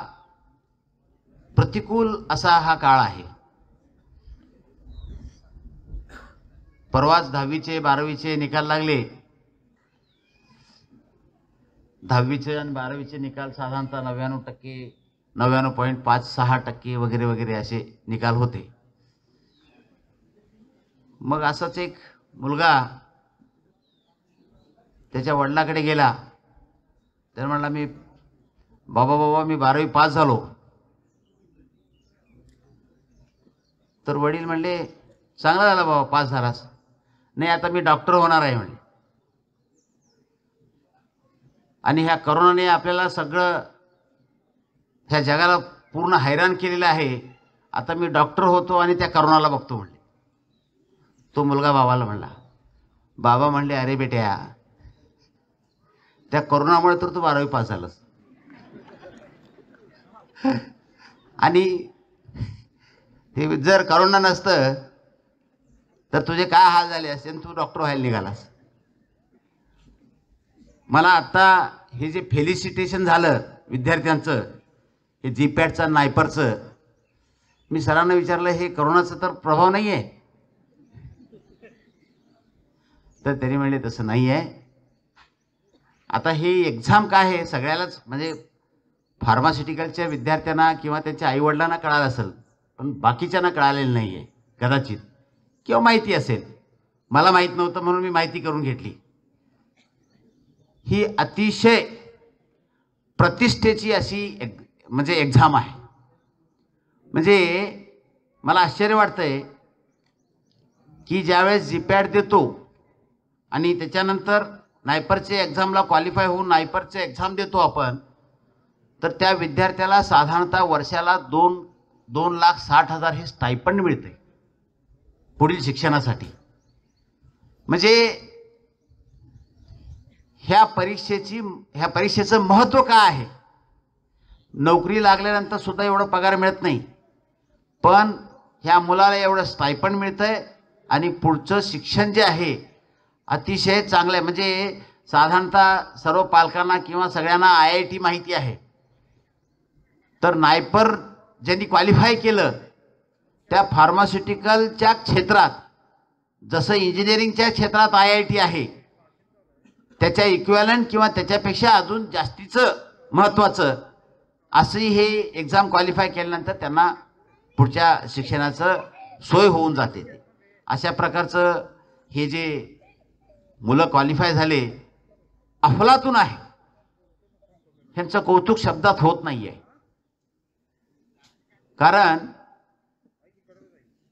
प्रतिकूल असा हा काळ आहे. परवाच 10वीचे 12वीचे निकाल लागले. 10वीचे आणि 12वीचे निकाल साधारणतः 99%, 99.56% वगैरे वगैरे असे निकाल होते. मग असाच एक मुलगा त्याच्या वडिलाकडे गेला. त्याने म्हणला बाबा मी 12वी पास झालो. तर वडील म्हणले चांगला झाला बाबा पास झालास. नाही आता मी डॉक्टर होणार आहे म्हणले. आणि ह्या करोनाने आपल्याला सगळं ह्या जगाला पूर्ण हैराण केलेलं आहे. आता मी डॉक्टर होतो आणि त्या करोनाला बघतो म्हणले. तो मुलगा बाबाला म्हणला. बाबा म्हणले अरे बेट्या त्या करोनामुळे तर तू 12वी पास झालास आणि ते जर करोना नसतं तर तुझे काय हाल झाले असते आणि तू डॉक्टर व्हायला निघालास. मला आता हे जे फेलिसिटेशन झालं विद्यार्थ्यांचं हे जीपॅटचं नायपरचं, मी सरांना विचारलं हे करोनाचा तर प्रभाव नाही आहे. तर त्यांनी म्हणले तसं नाही आहे. आता हे एक्झाम काय आहे सगळ्यालाच म्हणजे फार्मास्युटिकलच्या विद्यार्थ्यांना किंवा त्यांच्या आईवडिलांना कळालं असेल पण बाकीच्यांना कळालेलं नाही आहे कदाचित, किंवा माहिती असेल. मला माहीत नव्हतं म्हणून मी माहिती करून घेतली. ही अतिशय प्रतिष्ठेची अशी म्हणजे एक्झाम आहे. म्हणजे मला आश्चर्य वाटतंय की ज्यावेळेस जीपॅट देतो आणि त्याच्यानंतर नायपरचे एक्झामला क्वालिफाय होऊन नायपरचे एक्झाम देतो आपण, तर त्या विद्यार्थ्याला साधारणतः वर्षाला 2,60,000 हे स्टायपंड मिळते पुढील शिक्षणासाठी. म्हणजे ह्या परीक्षेचं महत्त्व काय आहे. नोकरी लागल्यानंतर सुद्धा एवढं पगार मिळत नाही, पण ह्या मुलाला एवढं स्टायपंड मिळतंय आणि पुढचं शिक्षण जे आहे अतिशय चांगलं आहे. म्हणजे साधारणतः सर्व पालकांना किंवा सगळ्यांना IIT माहिती आहे. तर नायपर ज्यांनी क्वालिफाय केलं त्या फार्मास्युटिकलच्या क्षेत्रात जसं इंजिनिअरिंगच्या क्षेत्रात IIT आहे त्याच्या इक्विव्हॅलंट किंवा त्याच्यापेक्षा अजून जास्तीचं महत्त्वाचं अशी हे एक्झाम क्वालिफाय केल्यानंतर त्यांना पुढच्या शिक्षणाचं सोय होऊन जाते. अशा प्रकारचं हे जे मुलं क्वालिफाय झाले अफलातून आहे. ह्यांचं कौतुक शब्दात होत नाही आहे. कारण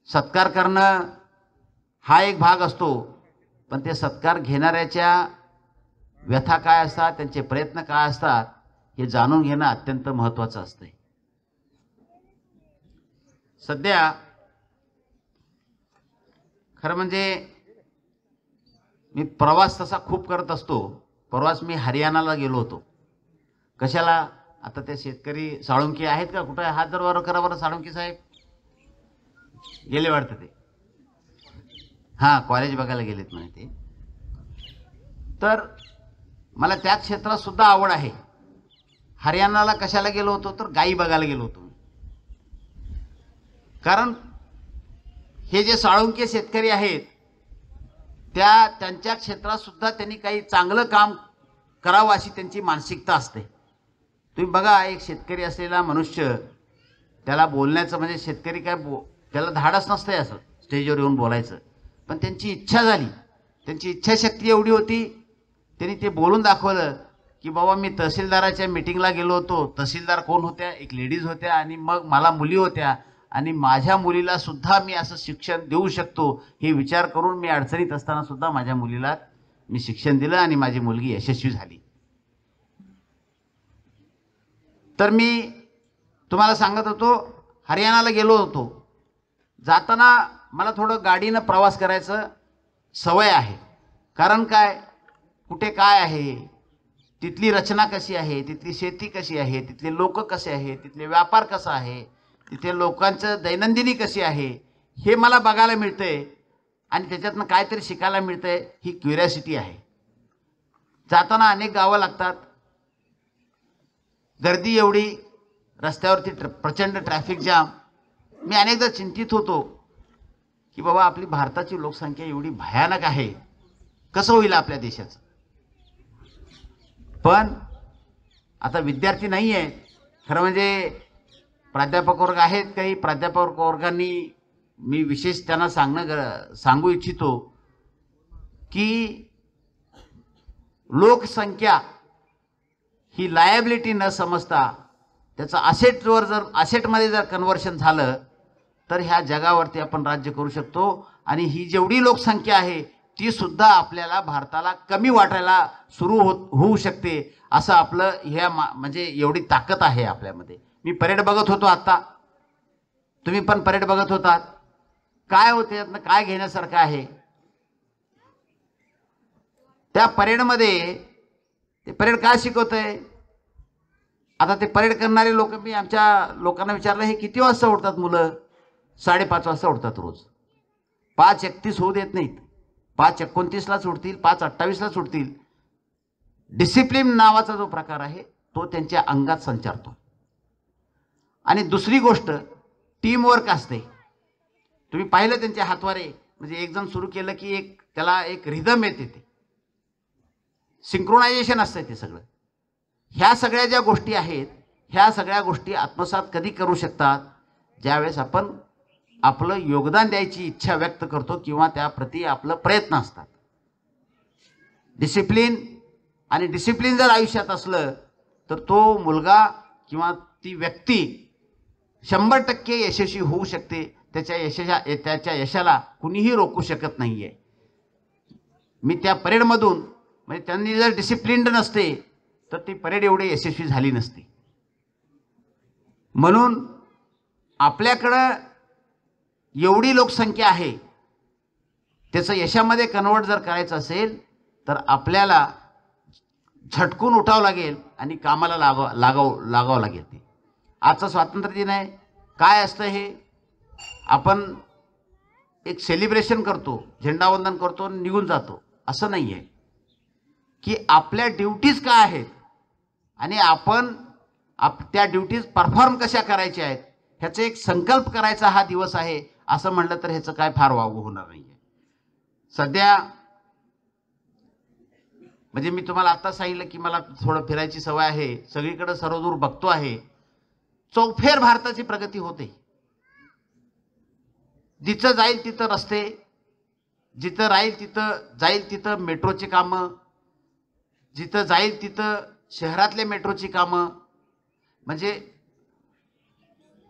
सत्कार करणं हा एक भाग असतो, पण ते सत्कार घेणाऱ्याच्या व्यथा काय असतात, त्यांचे प्रयत्न काय असतात हे जाणून घेणं अत्यंत महत्त्वाचं असतं. सध्या खरं म्हणजे मी प्रवास तसा खूप करत असतो. परवाच मी हरियाणाला गेलो होतो. कशाला, आता ते शेतकरी साळुंके आहेत का, कुठं हात जर वर करा बरं. साळुंके साहेब गेले वाटतं ते, हां कॉलेज बघायला गेलेत म्हणे ते. तर मला त्या क्षेत्रात सुद्धा आवड आहे. हरियाणाला कशाला गेलो होतो तर गायी बघायला गेलो होतो. कारण हे जे साळुंके शेतकरी आहेत त्यांच्या क्षेत्रात सुद्धा त्यांनी काही चांगलं काम करावं अशी त्यांची मानसिकता असते. तुम्ही बघा, एक शेतकरी असलेला मनुष्य त्याला बोलण्याचं म्हणजे शेतकरी काय त्याला धाडस नसतंय असं स्टेजवर येऊन बोलायचं, पण त्यांची इच्छा झाली, त्यांची इच्छाशक्ती एवढी होती. त्यांनी ते बोलून दाखवलं की बाबा मी तहसीलदाराच्या मीटिंगला गेलो होतो. तहसीलदार कोण होत्या? एक लेडीज होत्या आणि मग मला मुली होत्या आणि माझ्या मुलीला सुद्धा मी असं शिक्षण देऊ शकतो हे विचार करून मी अडचणीत असताना सुद्धा माझ्या मुलीला मी शिक्षण दिलं आणि माझी मुलगी यशस्वी झाली. तर मी तुम्हाला सांगत होतो हरियाणाला गेलो होतो. जाताना मला थोडं गाडीनं प्रवास करायचं सवय आहे. कारण काय, कुठे काय आहे, तिथली रचना कशी आहे, तिथली शेती कशी आहे, तिथले लोक कसे आहे, तिथले व्यापार कसा आहे, तिथे लोकांचं दैनंदिनी कशी आहे हे मला बघायला मिळतंय आणि त्याच्यातनं काहीतरी शिकायला मिळतंय. ही क्युरियोसिटी आहे. जाताना अनेक गावं लागतात, गर्दी एवढी, रस्त्यावरती प्रचंड ट्रॅफिक जाम. मी अनेकदा चिंतित होतो की बाबा आपली भारताची लोकसंख्या एवढी भयानक आहे, कसं होईल आपल्या देशाचं. पण आता विद्यार्थी नाही आहेत, खरं म्हणजे प्राध्यापक वर्ग आहेत. काही प्राध्यापक वर्गांनी मी विशेष त्यांना सांगू इच्छितो की लोकसंख्या ही लायबिलिटी न समजता त्याचं असेटमध्ये जर कन्व्हर्शन झालं तर ह्या जगावरती आपण राज्य करू शकतो. आणि ही जेवढी लोकसंख्या आहे ती सुद्धा आपल्याला भारताला कमी वाटायला सुरू होऊ शकते. असं आपलं ह्या म्हणजे एवढी ताकद आहे आपल्यामध्ये. मी परेड बघत होतो आत्ता, तुम्ही पण परेड बघत होतात. काय होते यातनं, काय घेण्यासारखं आहे त्या परेडमध्ये? ते परेड काय शिकवतंय? आता ते परेड करणारे लोक, मी आमच्या लोकांना विचारलं हे किती वाजता उठतात मुलं? 5:30 वाजता उठतात रोज. 5:31 होऊ देत नाहीत, 5:29लाच उठतील, 5:28लाच उठतील. डिसिप्लिन नावाचा जो प्रकार आहे तो त्यांच्या अंगात संचारतो. आणि दुसरी गोष्ट टीमवर्क असते. तुम्ही पाहिलं त्यांच्या हातवारे, म्हणजे एक जण सुरू केलं की त्याला एक रिदम येते, ते सिंक्रोनायझेशन असतं ते सगळं. ह्या सगळ्या ज्या गोष्टी आहेत ह्या सगळ्या गोष्टी आत्मसात कधी करू शकतात? ज्यावेळेस आपण आपलं योगदान द्यायची इच्छा व्यक्त करतो किंवा त्याप्रती आपलं प्रयत्न असतात. डिसिप्लिन आणि डिसिप्लिन जर आयुष्यात असलं तर तो मुलगा किंवा ती व्यक्ती 100% यशस्वी होऊ शकते. त्याच्या यशाला कुणीही रोखू शकत नाही आहे. मी त्या परेडमधून, म्हणजे त्यांनी जर डिसिप्लिन्ड नसते तर ती परेड एवढी यशस्वी झाली नसती. म्हणून आपल्याकडं एवढी लोकसंख्या आहे, त्याचं यशामध्ये कन्वर्ट जर करायचं असेल तर आपल्याला झटकून उठावं लागेल आणि कामाला लागावं लागेल. ते आजचा स्वातंत्र्य दिन आहे. काय असतं हे? आपण एक सेलिब्रेशन करतो, झेंडावंदन करतो, निघून जातो, असं नाही आहे. की आपल्या ड्युटीज काय आहेत आणि आपण त्या ड्युटीज परफॉर्म कशा करायच्या आहेत ह्याचा एक संकल्प करायचा हा दिवस आहे. असं म्हणलं तर ह्याचं काय फार वावगं होणार नाही आहे. सध्या म्हणजे मी तुम्हाला आत्ता सांगितलं की मला थोडं फिरायची सवय आहे, सगळीकडे सर्वदूर बघतो आहे. चौफेर भारताची प्रगती होते. जिथं जाईल तिथं रस्ते, जिथं जाईल तिथं मेट्रोची कामं, जिथं जाईल तिथं शहरातले मेट्रोची कामं. म्हणजे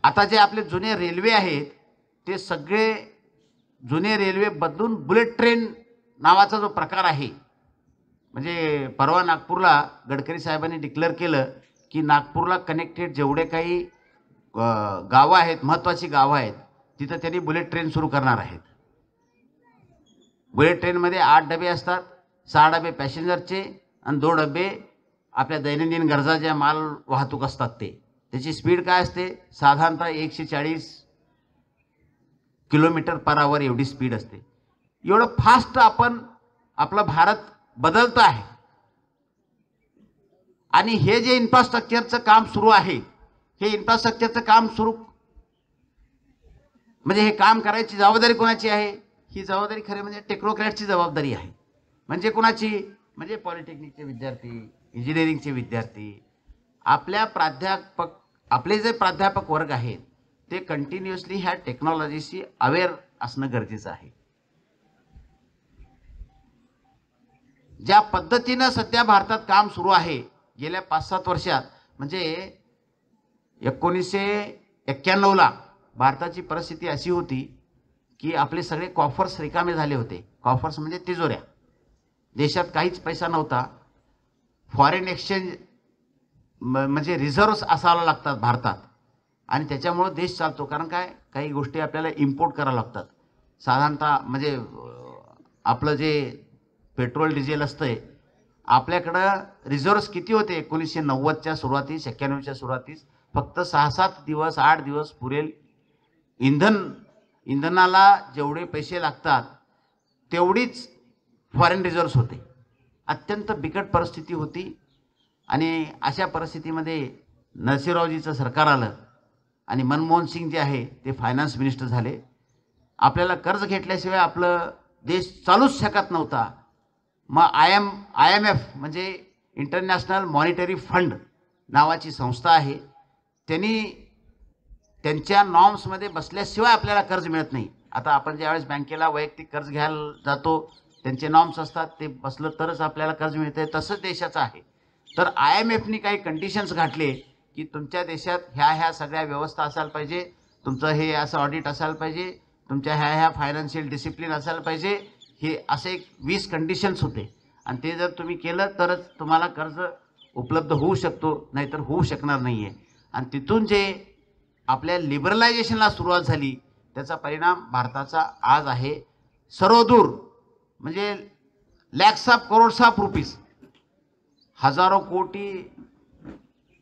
आता जे आपले जुने रेल्वे आहेत ते सगळे जुने रेल्वे बदलून बुलेट ट्रेन नावाचा जो प्रकार आहे, म्हणजे परवा नागपूरला गडकरी साहेबांनी डिक्लेअर केलं की नागपूरला कनेक्टेड जेवढे काही गावं आहेत, महत्त्वाची गावं आहेत, तिथं त्यांनी बुलेट ट्रेन सुरू करणार आहेत. बुलेट ट्रेनमध्ये 8 डबे असतात, 6 डबे पॅसेंजरचे आणि 2 डबे आपल्या दैनंदिन गरजा ज्या माल वाहतूक असतात ते. त्याची स्पीड काय असते? साधारणतः 140 km/h एवढी स्पीड असते. एवढं फास्ट आपला भारत बदलतो आहे. आणि हे जे इन्फ्रास्ट्रक्चरचं काम सुरू आहे, हे इन्फ्रास्ट्रक्चरचं काम सुरू म्हणजे हे काम करायची जबाबदारी कोणाची आहे? ही जबाबदारी खरी म्हणजे टेक्नोक्रॅटची जबाबदारी आहे. म्हणजे कोणाची? म्हणजे पॉलिटेक्निकचे विद्यार्थी, इंजिनिअरिंगचे विद्यार्थी. आपले जे प्राध्यापक वर्ग आहेत ते कंटिन्युअसली ह्या टेक्नॉलॉजीशी अवेअर असणं गरजेचं आहे. ज्या पद्धतीनं सध्या भारतात काम सुरू आहे गेल्या 5-7 वर्षात, म्हणजे 1991ला भारताची परिस्थिती अशी होती की आपले सगळे कॉफर्स रिकामे झाले होते. कॉफर्स म्हणजे तिजोऱ्या. देशात काहीच पैसा नव्हता. फॉरेन एक्सचेंज म्हणजे रिझर्व्स असायला लागतात भारतात आणि त्याच्यामुळं देश चालतो. कारण काय, काही गोष्टी आपल्याला इम्पोर्ट कराव्या लागतात. साधारणतः म्हणजे आपलं जे पेट्रोल डिझेल असतंय, आपल्याकडं रिझर्व्स किती होते 1990च्या सुरुवातीस, 91च्या सुरुवातीस? फक्त 6-7 दिवस 8 दिवस पुरेल. इंधनाला जेवढे पैसे लागतात तेवढीच फॉरेन रिझर्व्स होते. अत्यंत बिकट परिस्थिती होती. आणि अशा परिस्थितीमध्ये नरसिंहरावजीचं सरकार आलं आणि मनमोहन सिंग जे आहे ते फायनान्स मिनिस्टर झाले. आपल्याला कर्ज घेतल्याशिवाय आपलं देश चालूच शकत नव्हता. मग IMF म्हणजे इंटरनॅशनल मॉनिटरी फंड नावाची संस्था आहे, त्यांनी त्यांच्या नॉर्म्समध्ये बसल्याशिवाय आपल्याला कर्ज मिळत नाही. आता आपण ज्यावेळेस बँकेला वैयक्तिक कर्ज घ्यायला जातो, त्यांचे नॉर्म्स असतात, ते बसलं तरच आपल्याला कर्ज मिळते. तसंच देशाचं आहे. तर IMFनी काही कंडिशन्स घातले की तुमच्या देशात ह्या सगळ्या व्यवस्था असायला पाहिजे, तुमचं हे असं ऑडिट असायला पाहिजे, तुमच्या ह्या फायनान्शियल डिसिप्लिन असायला पाहिजे. हे असे 20 कंडिशन्स होते आणि ते जर तुम्ही केलं तरच तुम्हाला कर्ज उपलब्ध होऊ शकतो, नाहीतर होऊ शकणार नाही आहे. आणि तिथून जे आपल्या लिबरलायझेशनला सुरुवात झाली त्याचा परिणाम भारताचा आज आहे. सर्वदूर म्हणजे lakhs of crores of rupees, हजारो कोटी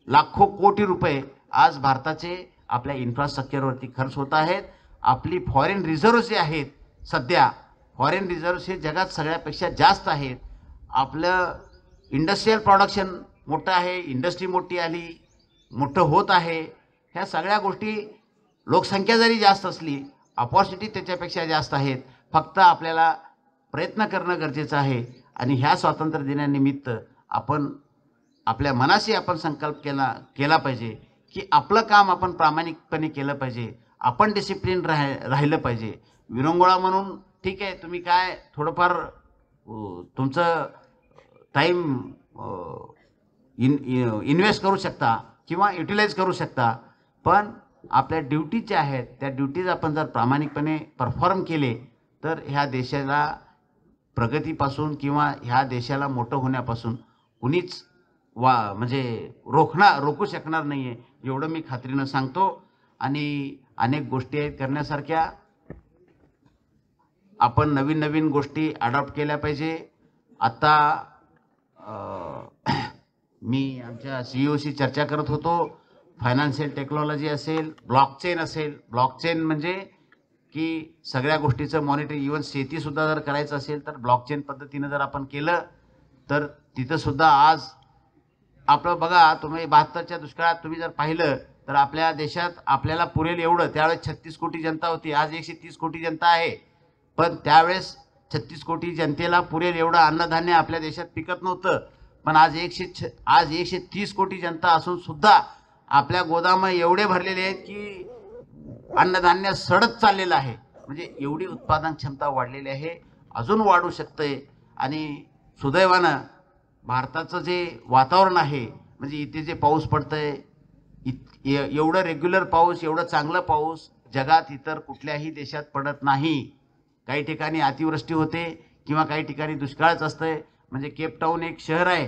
लाखो कोटी रुपये आज भारताचे आपल्या इन्फ्रास्ट्रक्चरवरती खर्च होत आहेत. आपली फॉरेन रिझर्व्ह जे आहेत, सध्या फॉरेन रिझर्व्ह हे जगात सगळ्यापेक्षा जास्त आहेत. आपलं इंडस्ट्रीयल प्रोडक्शन मोठं आहे, इंडस्ट्री मोठी आली, मोठं होत आहे. ह्या सगळ्या गोष्टी, लोकसंख्या जरी जास्त असली, अपॉर्च्युनिटी त्याच्यापेक्षा जास्त आहेत. फक्त आपल्याला प्रयत्न करणं गरजेचं आहे. आणि ह्या स्वातंत्र्य दिनानिमित्त आपण आपल्या मनाशी आपण संकल्प केला पाहिजे की आपलं काम आपण प्रामाणिकपणे केलं पाहिजे, आपण डिसिप्लिन राहिलं पाहिजे. विरंगुळा म्हणून ठीक आहे, तुम्ही काय थोडंफार तुमचं टाईम इन्व्हेस्ट करू शकता किंवा युटिलाइज करू शकता, पण आपल्या ड्युटी ज्या आहेत त्या ड्युटीज आपण जर प्रामाणिकपणे परफॉर्म केले तर ह्या देशाला प्रगतीपासून किंवा ह्या देशाला मोठं होण्यापासून कुणीच म्हणजे रोखू शकणार नाही आहे, एवढं मी खात्रीनं सांगतो. आणि अनेक गोष्टी आहेत करण्यासारख्या. आपण नवीन नवीन गोष्टी अडॉप्ट केल्या पाहिजे. आता मी आमच्या CEOशी चर्चा करत होतो. फायनान्शियल टेक्नॉलॉजी असेल, ब्लॉकचेन असेल. ब्लॉकचेन म्हणजे की सगळ्या गोष्टीचं मॉनिटरिंग, इव्हन शेतीसुद्धा जर करायचं असेल तर ब्लॉकचेन पद्धतीनं जर आपण केलं तर तिथंसुद्धा आज आपलं बघा, तुम्ही 72च्या दुष्काळात तुम्ही जर पाहिलं तर आपल्या देशात आपल्याला पुरेल एवढं, त्यावेळेस 36 कोटी जनता होती, आज 130 कोटी जनता आहे. पण त्यावेळेस 36 कोटी जनतेला पुरेल एवढं अन्नधान्य आपल्या देशात पिकत नव्हतं. पण आज 130 कोटी जनता असून सुद्धा आपल्या गोदाम एवढे भरलेले आहेत की अन्नधान्य सडत चाललेलं आहे. म्हणजे एवढी उत्पादन क्षमता वाढलेली आहे, अजून वाढू शकते. आणि सुदैवानं भारताचं जे वातावरण आहे, म्हणजे इथे जे पाऊस पडतंय, एवढं रेग्युलर पाऊस, एवढं चांगलं पाऊस जगात इतर कुठल्याही देशात पडत नाही. काही ठिकाणी अतिवृष्टी होते किंवा काही ठिकाणी दुष्काळच असतंय. म्हणजे केपटाऊन एक शहर आहे,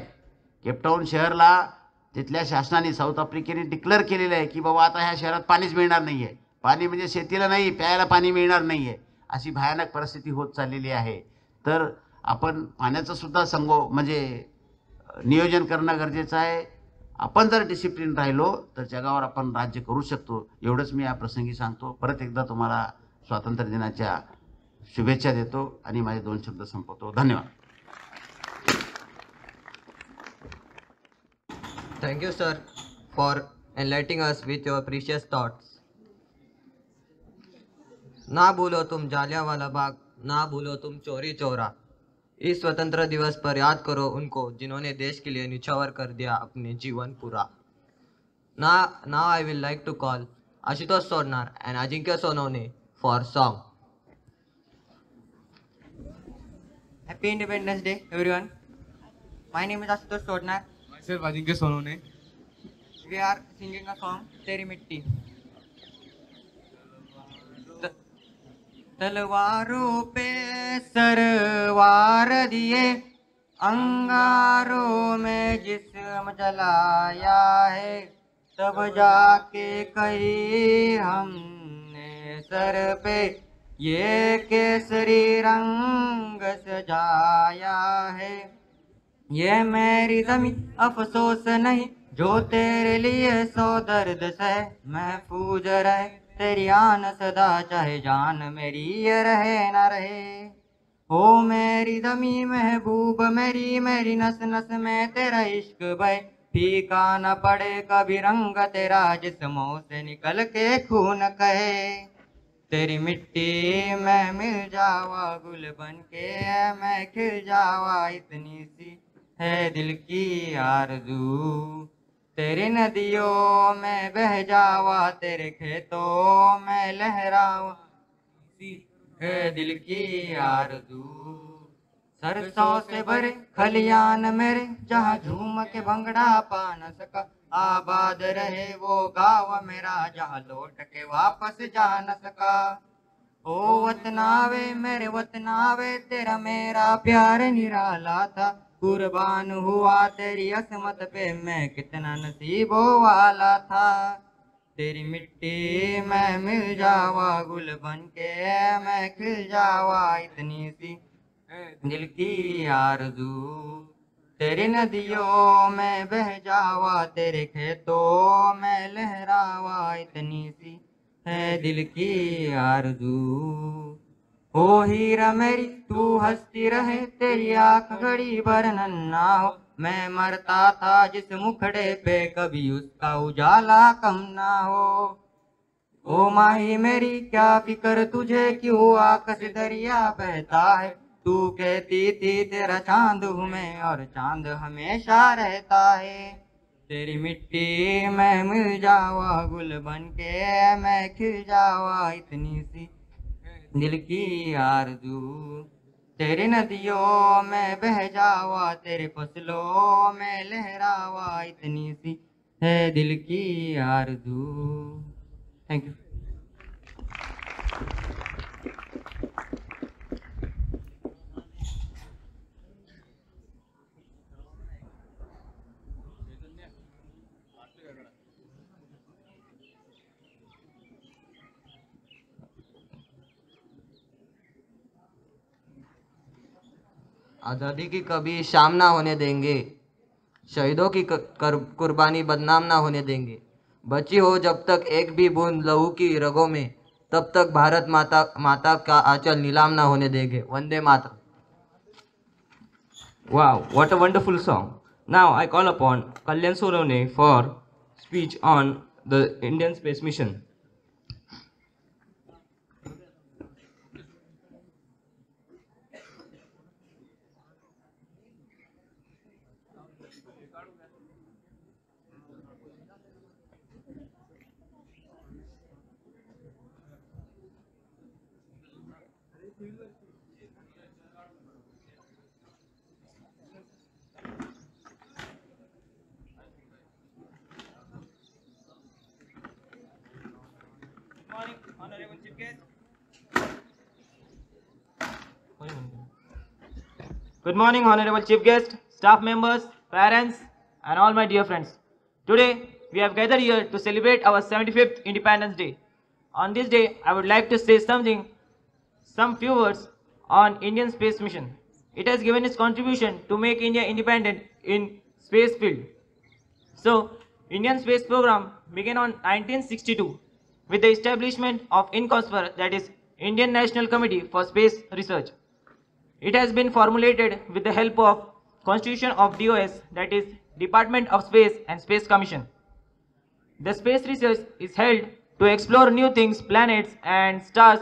केपटाऊन शहरला तिथल्या शासनाने, साऊथ आफ्रिकेने डिक्लेअर केलेलं आहे की बाबा आता ह्या शहरात पाणीच मिळणार नाही आहे. पाणी म्हणजे शेतीला नाही, प्यायला पाणी मिळणार नाही आहे, अशी भयानक परिस्थिती होत चाललेली आहे. तर आपण पाण्याचं सुद्धा म्हणजे नियोजन करणं गरजेचं आहे. आपण जर डिसिप्लिन राहिलो तर जगावर आपण राज्य करू शकतो. एवढंच मी या प्रसंगी सांगतो. परत एकदा तुम्हाला स्वातंत्र्य दिनाच्या शुभेच्छा देतो आणि माझे 2 शब्द संपवतो. धन्यवाद. Thank you, sir, for enlightening us with your precious thoughts. ना भूलो तुम जालियांवाला बाग, ना भूलो तुम चोरी चौरा. इस स्वतंत्र दिवस पर याद करो उनको जिन्होंने देश के लिए निछावर कर दिया अपने जीवन पूरा. Now I will like to call Ashutosh Sornar and Ajinkya Sonone for song. Happy Independence Day, everyone. My name is Ashutosh Sodnar. Myself Ajinkya Sonone. We are singing a song, Teri Mitti. तलवारों पे सरवार दिए, अंगारों में जिस्म जलाया है, तब जाके कही हमने सर पे ये केसरी रंग सजाया है। ये मेरी ज़मीं अफसोस नहीं जो तेरे लिए सौ दर्द सहे, महफूज रहे तेरी आन सदा चाहे जान मेरी ये रहे न रहे। ओ मेरी ज़मीं महबूब मेरी, मेरी नस नस में तेरा इश्क बहे, फीका न पड़े कभी रंग तेरा जिस्मों से निकल के खून कहे। तेरी मिट्टी में मिल जावा गुल बन के मैं खिल जावा, इतनी सी है दिल की आरज़ू। तेरी नदियों में बह जावा, तेरे खेतों में लहरावा, है दिल की आरज़ू। सरसों से भरे खलियान मेरे, जहाँ झूम के भंगड़ा पा न सका, आबाद रहे वो गाँव मेरा जहाँ लौट के वापस जा न सका। ओ वतनावे मेरे वतनावे, तेरा मेरा प्यार निराला था, कुर्बान हुआ तेरी असमत पे मैं कितना नसीबों वाला था। तेरी मिट्टी में मिल जावा गुल बन के मैं खिल जावा, इतनी सी दिल की आरज़ू। तेरी नदियों में बह जावा, तेरे खेतों में लहरावा, इतनी सी है दिल की आरज़ू। ओ हीरा मेरी तू हंसती रहे, तेरी आँख घड़ी भर नन्ना हो, मैं मरता था जिस मुखड़े पे कभी उसका उजाला कम ना हो। ओ माही मेरी क्या फिक्र तुझे क्यों आकाश दरिया बहता है, तू कहती थी तेरा चांद हूँ मैं और चांद हमेशा रहता है। तेरी मिट्टी में मिल जावा गुल बन के मैं खिल जावा, इतनी सी दिल की आरज़ू। तेरी नदियों में बह जावा, तेरे फसलों में लहरावा, इतनी सी है दिल की आरज़ू। Thank you. आज़ादी की कभी शाम ना होने देंगे, शहीदों की कुर्बानी बदनाम ना होने देंगे, बची हो जब तक एक भी बूंद लहू की रगों में, तब तक भारत माता का आंचल नीलाम ना होने देंगे। Vande Mataram. Wow, what a wonderful song. Now I call upon Kalyan Soravane for speech on the Indian Space Mission. Good morning, Honorable Chief Guest, staff members, parents, and all my dear friends. Today, we have gathered here to celebrate our 75th Independence Day. On this day, I would like to say some few words on Indian Space Mission. It has given its contribution to make India independent in space field. So, Indian Space Program began on 1962 with the establishment of INCOSPER, that is Indian National Committee for Space Research. It has been formulated with the help of Constitution of DOS, that is Department of Space and Space Commission. The space research is held to explore new things, planets and stars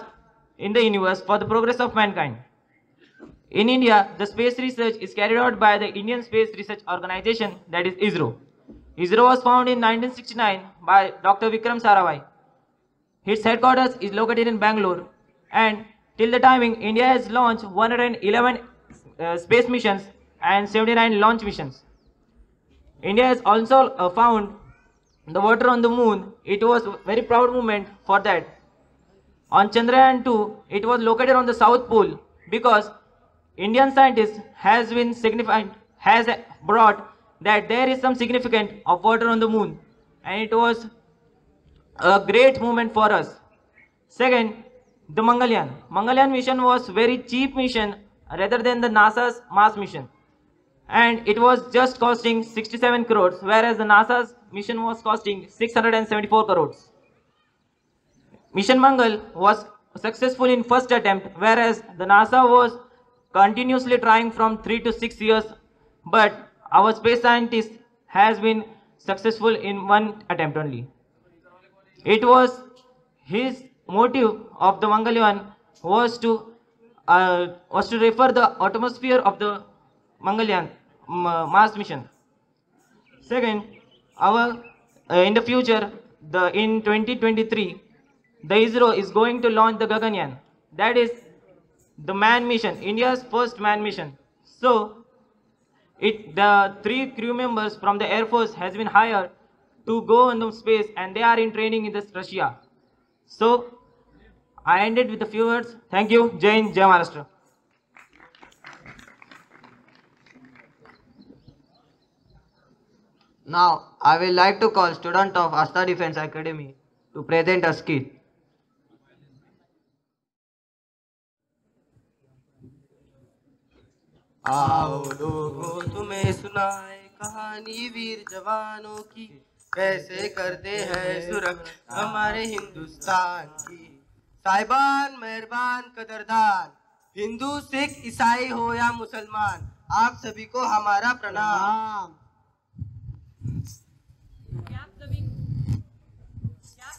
in the universe for the progress of mankind. In India, the space research is carried out by the Indian Space Research Organization, that is ISRO. ISRO was founded in 1969 by Dr. Vikram Sarabhai. Its headquarters is located in Bangalore, and till the timing, India has launched 111 space missions and 79 launch missions. India has also found the water on the moon. It was a very proud moment for that. On Chandrayaan 2, it was located on the South Pole because Indian scientists has brought that there is some significance of water on the moon, and it was a great moment for us. Second, the Mangalyaan. Mangalyaan mission was very cheap mission rather than the NASA's Mars mission, and it was just costing 67 crores, whereas the NASA's mission was costing 674 crores. Mission Mangal was successful in first attempt, whereas the NASA was continuously trying from 3 to 6 years, but our space scientist has been successful in one attempt only. It was his motive of the Mangalyaan was to refer the atmosphere of the Mangalyaan Mars mission. Second, in the future, in 2023, the ISRO is going to launch the Gaganyaan. That is the manned mission, India's first manned mission. So, the 3 crew members from the Air Force has been hired to go into space, and they are in training in Russia. So, I ended with a few words. Thank you. Jai Hind, Jai Maharashtra. Now, I will like to call student of Asta Defence Academy to present a skit. आओ लोगों तुम्हें सुनाए कहानी वीर जवानों की, कैसे करते हैं सुरक्षा हमारे हिंदुस्तान की। साहिबान मेहरबान कदरदान, हिंदू सिख ईसाई हो या मुसलमान, आप सभी को हमारा प्रणाम। क्या आप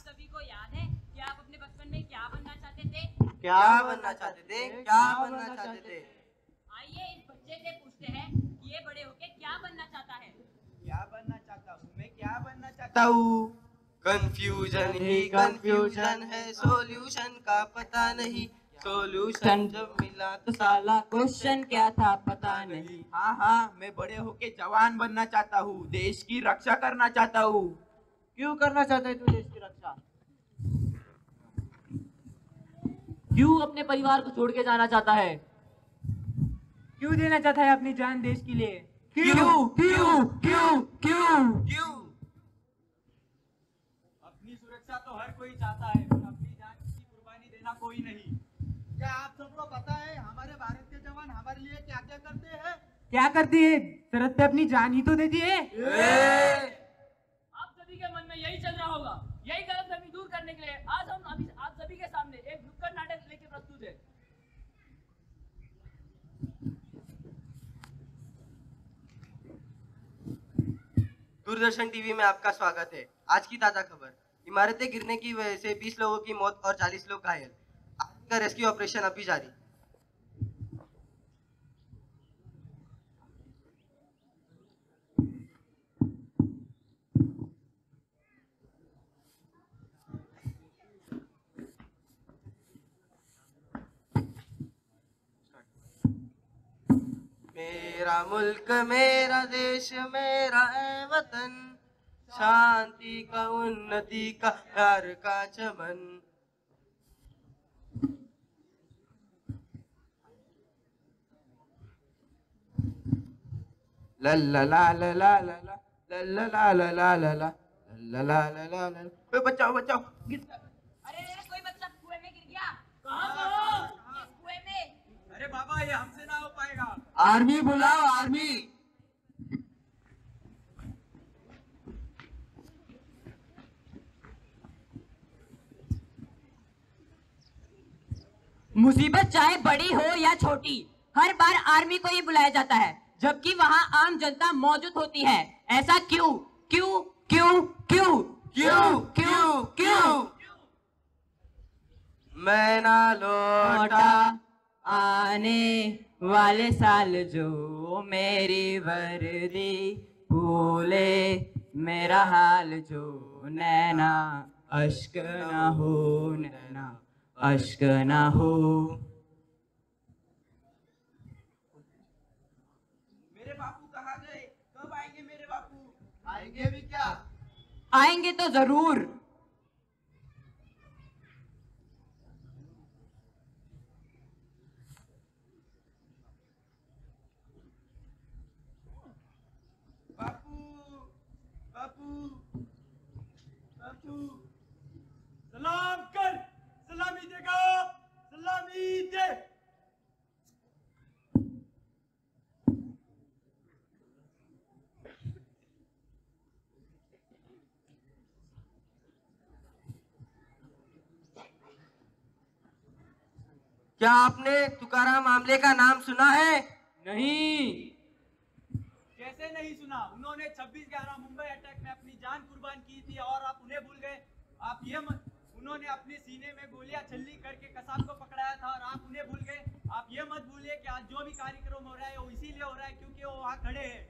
सभी को याद है कि आप अपने बचपन में क्या बनना चाहते थे? क्या बनना चाहते थे? क्या बनना चाहते थे? आइए इस बच्चे से पूछते हैं कि ये बड़े होके क्या बनना चाहता है। क्या बनना चाहता हूँ मैं, क्या बनना चाहता हूँ। कंफ्यूजन ही कंफ्यूजन है, सॉल्यूशन का पता नहीं, सॉल्यूशन जब मिला तो साला क्वेश्चन क्या था पता नहीं। हाँ हाँ, मैं बड़े होके जवान बनना चाहता हूँ, देश की रक्षा करना चाहता हूँ। क्यों करना चाहता है तू देश की रक्षा? क्यों अपने परिवार को छोड़ के जाना चाहता है? क्यों देना चाहता है अपनी जान देश के लिए? क्यों क्यों क्यों क्यों क्यों? अपनी सुरक्षा तो हर कोई चाहता है, पर अपनी जान की कुर्बानी देना कोई नहीं। क्या आप सबको पता है हमारे भारत के जवान हमारे लिए क्या क्या करते हैं? क्या करती है? सरहद पे अपनी जान ही तो देती है। आप सभी के मन में यही चल रहा होगा। यही गलतफहमी दूर करने के लिए आज हम आप सभी के सामने एक नुक्कड़ नाटक लेके प्रस्तुत है। दूरदर्शन टीवी में आपका स्वागत है। आज की ताजा खबर, इमारतें गिरने की वजह से 20 लोगों की मौत और 40 लोग घायल। आर्मी का रेस्क्यू ऑपरेशन अभी जारी। मेरा मुल्क मेरा देश मेरा है वतन, शांति का उन्नति का प्यार का चमन। ला ला ला ला ला ला ला ला ला ला ला ला ला ला ला ला ला ला। बचाओ बचाओ, अरे कोई बच्चा कुएं में गिर गया। कहाँ कुएं में? अरे बाबा, ये हमसे ना हो पाएगा। आर्मी बुलाओ, आर्मी। मुसीबत चाहे बड़ी हो या छोटी, हर बार आर्मी को ही बुलाया जाता है, जबकि वहाँ आम जनता मौजूद होती है। ऐसा क्यों क्यों क्यों क्यों क्यों क्यों क्यों? मैं ना लौटा आने वाले साल जो मेरी वर्दी भूले मेरा हाल जो, नैना अश्क ना हो, नैना अश्क ना हो। ये भी क्या? आएंगे तो जरूर। बापू बापू बापू सलाम कर, सलामी देगा, सलामी दे। क्या आपने तुकाराम आमले का नाम सुना है? नहीं। कैसे नहीं सुना? उन्होंने 26/11 मुंबई अटैक में अपनी जान कुर्बान की थी और आप उन्हें भूल गए। आप ये मत, उन्होंने अपने सीने में गोलियां छल्ली करके कसाब को पकड़ाया था और आप उन्हें भूल गए। आप ये मत भूलिए कि आज जो भी कार्यक्रम हो रहा है वो इसीलिए हो रहा है क्योंकि वो वहाँ खड़े हैं।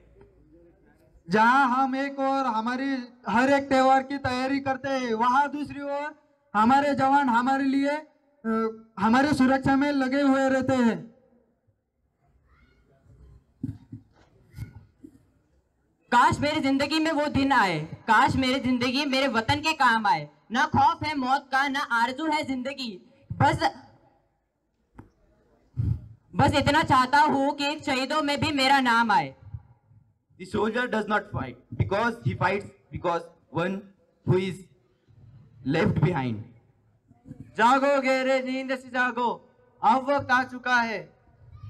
जहाँ हम एक और हमारी हर एक त्योहार की तैयारी करते हैं, वहाँ दूसरी ओर हमारे जवान हमारे लिए हमारे सुरक्षा में लगे हुए रहते हैं। काश मेरी जिंदगी में वो दिन आए, काश मेरी जिंदगी मेरे वतन के काम आए। ना खौफ है मौत का, ना आरजू है जिंदगी, बस इतना चाहता हूँ कि शहीदों में भी मेरा नाम आए। The soldier does not fight because he fights because one who is left behind. जागो गहरे नींद से जागो, अब वक्त आ चुका है।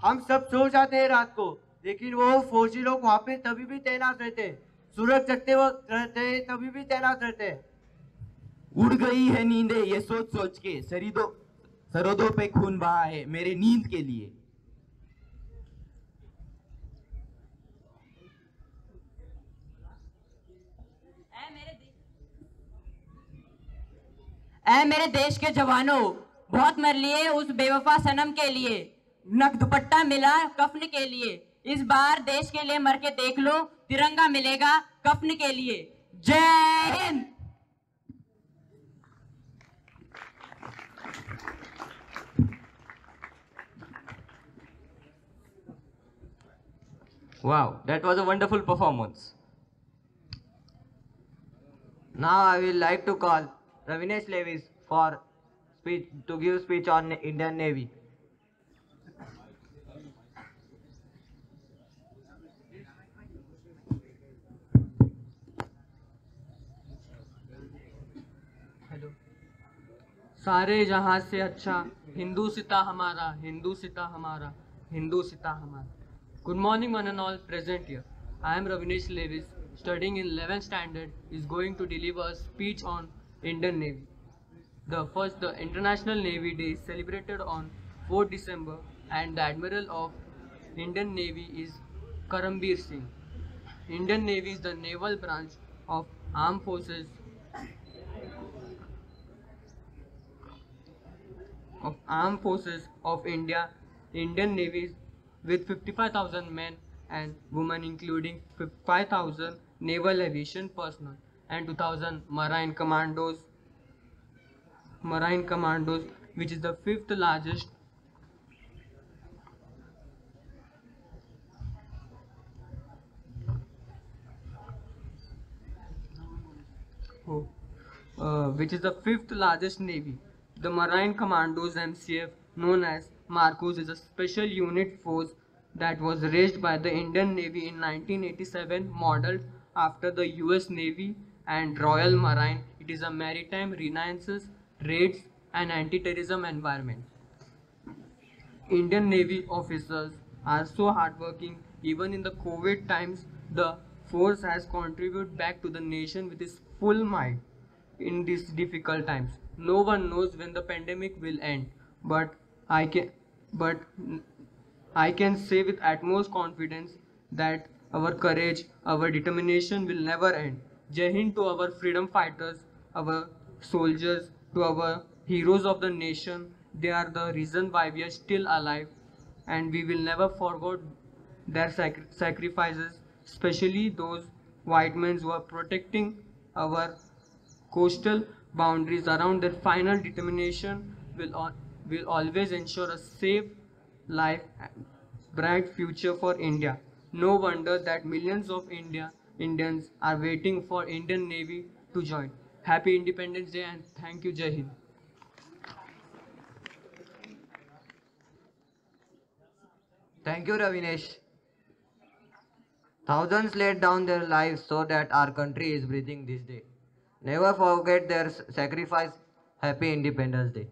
हम सब सो जाते हैं रात को, लेकिन वो फौजी लोग वहाँ पे तभी भी तैनात रहते हैं। सूरज चढ़ते वक्त रहते हैं तभी भी तैनात रहते हैं। उड़ गई है नींदें ये सोच सोच के, सरहदों पे खून बहा है मेरे नींद के लिए। ऐ मेरे देश के जवानों, बहुत मर लिए उस बेवफा सनम के लिए, नक दुपट्टा मिला कफन के लिए। इस बार देश के लिए मर के देख लो, तिरंगा मिलेगा कफन के लिए। जय Hind. Wow, that was a wonderful performance. Now I will like to call Ravinesh Levis to give speech on Indian Navy. सारे जहां से अच्छा हिंदू सिता हमारा, हिंदू सिता हमारा, हिंदू सिता हमारा. Good morning one and all present here. I am Ravinesh Levis, studying in 11th standard, is going to deliver a speech on Indian Navy. The International Navy Day is celebrated on 4th December and the Admiral of Indian Navy is Karambir Singh. Indian Navy is the naval branch of Armed Forces of India. Indian Navy is with 55,000 men and women, including 5,000 naval aviation personnel and 2,000 marine commandos, which is the fifth largest navy. The Marine Commandos MCF, known as Marcos, is a special unit force that was raised by the Indian Navy in 1987, modeled after the US Navy and Royal Marine. It is a maritime renaissance, raids and anti-terrorism environment. Indian Navy officers are so hardworking. Even in the COVID times, the force has contributed back to the nation with its full might in these difficult times. No one knows when the pandemic will end, but I can say with utmost confidence that our courage, our determination will never end. Jai Hind to our freedom fighters, our soldiers, to our heroes of the nation. They are the reason why we are still alive, and we will never forget their sacrifices, especially those white men who are protecting our coastal boundaries. Around their final determination will always ensure a safe life and bright future for India. No wonder that millions of Indians are waiting for Indian Navy to join. Happy Independence Day and thank you, Jai Hind. Thank you, Ravinesh. Thousands laid down their lives so that our country is breathing this day. Never forget their sacrifice. Happy Independence Day.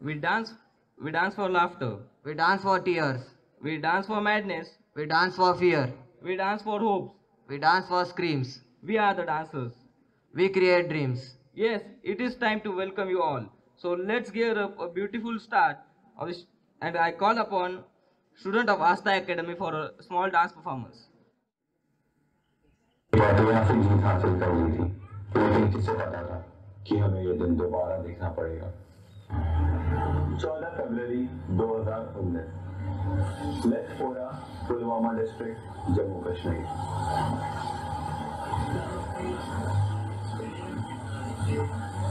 We dance for laughter. We dance for tears. We dance for madness. We dance for fear. We dance for hopes. We dance for screams. We are the dancers. We create dreams. Yes, it is time to welcome you all. So let's gear up a beautiful start of this, and I call upon student of Asta Academy for a small dance performance. यहाँ से जीत हासिल कर ली थी, लेकिन किसे पता था कि हमें ये दिन दोबारा देखना पड़ेगा। 14 फरवरी 2019, लेथपोरा, पुलवामा डिस्ट्रिक्ट, जम्मू कश्मीर।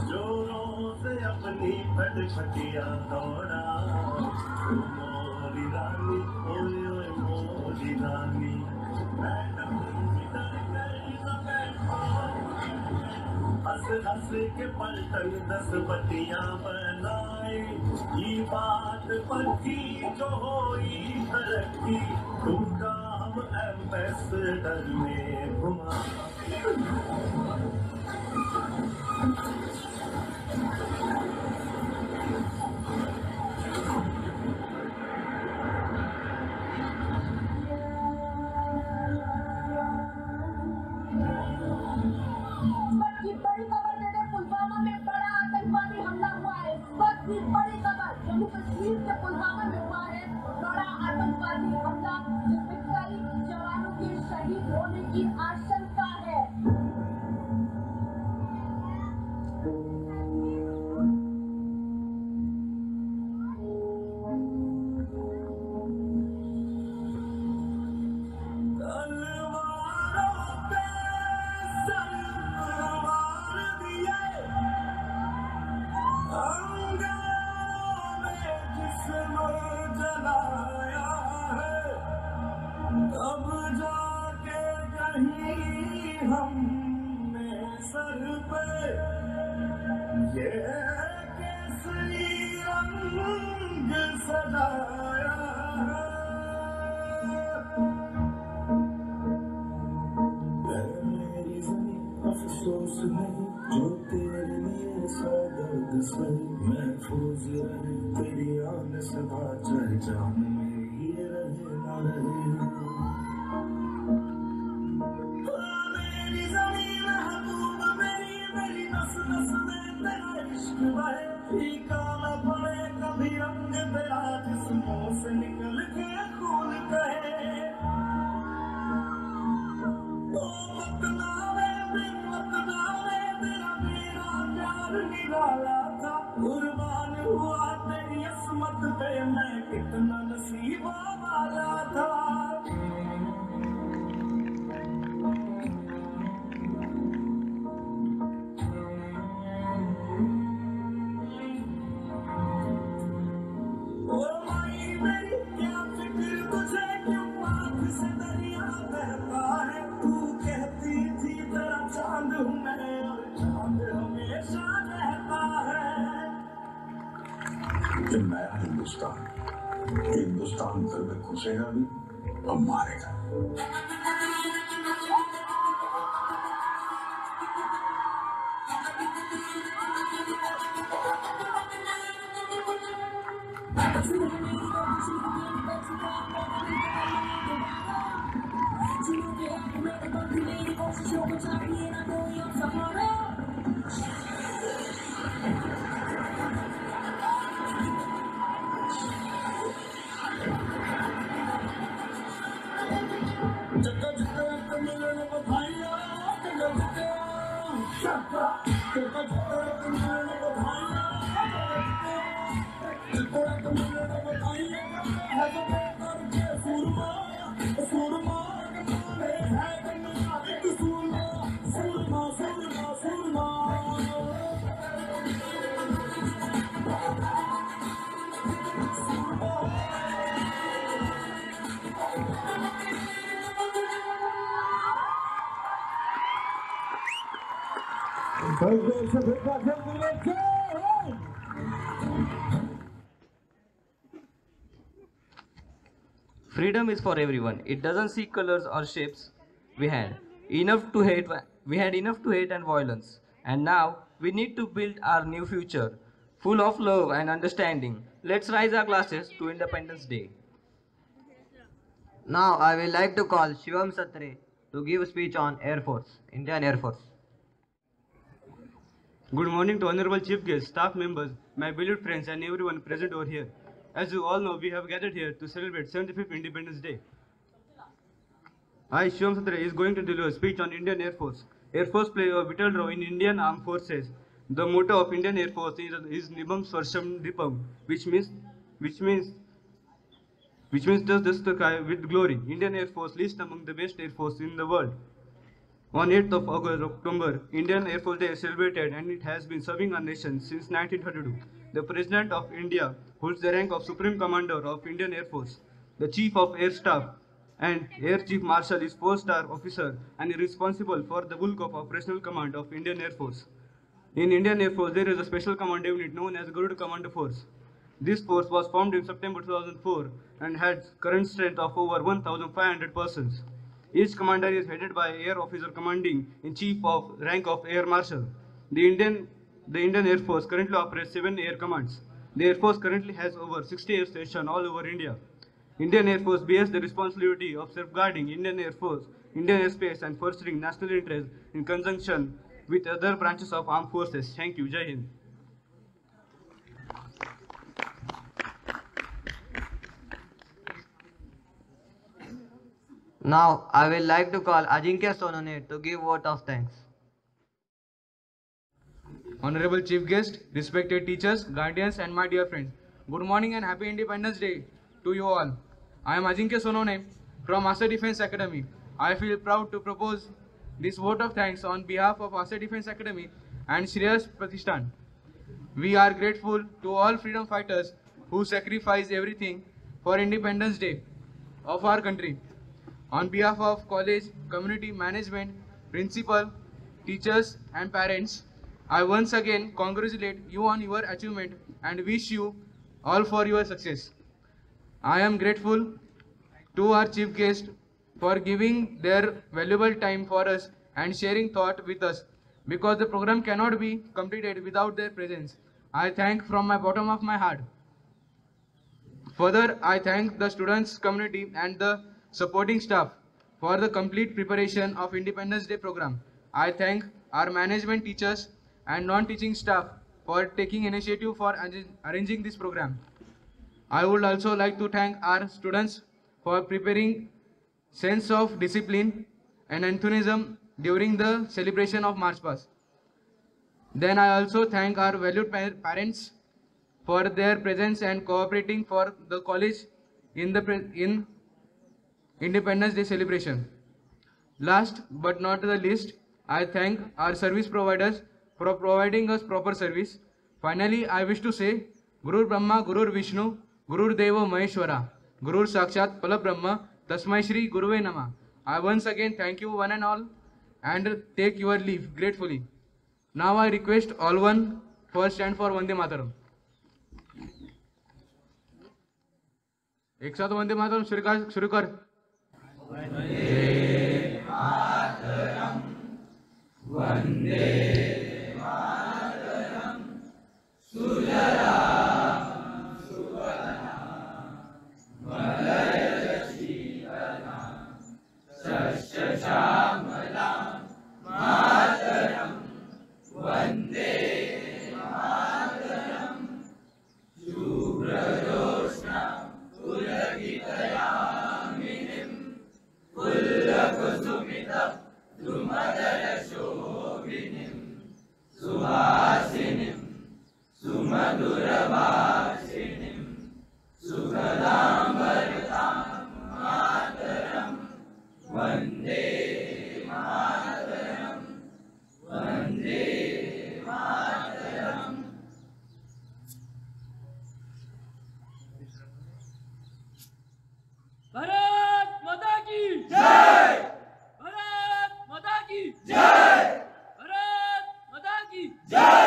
जोरों से अपनी फटफटियां दौड़ा, मोरी रानी, ओए ओए मोरी रानी, हंस हंस के पलटन 10 बत्तियां बनाए, ये बात पक्की जो होई तरक्की, तुमका हम एम्बेसडर में घुमा। पुलवामा में बड़ा आतंकवादी हमला हुआ है। इस वक्त की बड़ी खबर जम्मू कश्मीर के पुलवामा में हुआ है बड़ा आतंकवादी हमला, जिसमें कई जवानों के शहीद होने की आशंका है। अब जाके कहीं हमने सर पे ये केसरी रंग सजाया है। मेरी ज़मीं अफसोस नहीं जो तेरे लिए सौ दर्द सही, महफूज रहे तेरी आन सदा, चाहे जान मेरी ये रहे ना रहे। मेरी ज़मीं महबूब मेरी, मेरी नस नस में तेरा इश्क बहे, फीका न पड़े कभी रंग तेरा, जिस्मों से निकल के खून कहे। ओ वतनावे बिन वतनावे तेरा मेरा प्यार निराला था, कुर्बान हुआ तेरी अस्मत पे मैं कितना नसीबा वाला था। ओ माई मेरी क्या फिक्र तुझे, क्यों आँख से दरिया बहता है, तू कहती थी तेरा चांद हूँ मैं और चांद हमेशा रहता है। ये नया हिंदुस्तान, हिंदुस्तान फिर में घुसेगा भी और मारेगा। Freedom is for everyone. It doesn't see colors or shapes. We had enough to hate. We had enough to hate and violence, and now we need to build our new future, full of love and understanding. Let's raise our glasses to Independence Day. Now I will like to call Shivam Satre to give a speech on Air Force, Indian Air Force. Good morning to honorable chief guests, staff members, my beloved friends and everyone present over here. As you all know, we have gathered here to celebrate 75th Independence Day. I, Shivam Satre, is going to deliver a speech on Indian Air Force. Air Force play a vital role in Indian Armed Forces. The motto of Indian Air Force is Nibam Swarsham Dipam, which means touch the sky with glory. Indian Air Force lists among the best Air Force in the world. On 8th of October, Indian Air Force Day is celebrated and it has been serving our nation since 1932. The President of India holds the rank of Supreme Commander of Indian Air Force. The Chief of Air Staff and Air Chief Marshal is 4-star officer and is responsible for the bulk of operational command of Indian Air Force. In Indian Air Force, there is a special command unit known as Garuda Commando Force. This force was formed in September 2004 and had current strength of over 1,500 persons. Each commander is headed by Air Officer Commanding in Chief of rank of Air Marshal. The Indian Air Force currently operates 7 air commands. The Air Force currently has over 60 air stations all over India. Indian Air Force bears the responsibility of safeguarding Indian Air Force, Indian airspace and furthering national interest in conjunction with other branches of armed forces. Thank you. Jai Hind. Now I will like to call Ajinkya Sonone to give vote of thanks. Honorable Chief Guest, respected teachers, guardians and my dear friends. Good morning and happy Independence Day to you all. I am Ajinkya Sonone from Aster Defence Academy. I feel proud to propose this vote of thanks on behalf of Aster Defence Academy and Shreyas Pratishthan. We are grateful to all freedom fighters who sacrificed everything for Independence Day of our country. On behalf of college, community management, principal, teachers and parents, I once again congratulate you on your achievement and wish you all for your success. I am grateful to our chief guest for giving their valuable time for us and sharing thought with us because the program cannot be completed without their presence. I thank from my bottom of my heart. Further, I thank the students community and the supporting staff for the complete preparation of Independence Day program. I thank our management teachers and non-teaching staff for taking initiative for arranging this program. I would also like to thank our students for preparing sense of discipline and enthusiasm during the celebration of March Past. Then I also thank our valued parents for their presence and cooperating for the college in Independence Day celebration. Last but not the least, I thank our service providers for providing us proper service. Finally, I wish to say, Guru Brahma, Guru Vishnu, Guru Deva Maheshwara, Guru Sakshat Parabrahma, Tasmai Shri Guruve Nama. I once again thank you one and all and take your leave gratefully. Now I request all one for stand for Vande Mataram. एक साथ वंदे मातरम शुरू कर वंदे मातरम वंदे मातरम सुजलाम सुफलाम मलयजशीतलाम सस्यश्यामलां मातरम वंदे मातरम शुभ्रजोत्स्नां पुलकितयामिनीं पुल्लकुसुमितं द्रुमदलशोभिनीं सुहासिनीं सुमधुरभाषिणीं सुखदामृतां मातरं वन्दे मातरं वन्दे मातरम्। भारत माता की जय। भारत माता की जय। भारत माता जय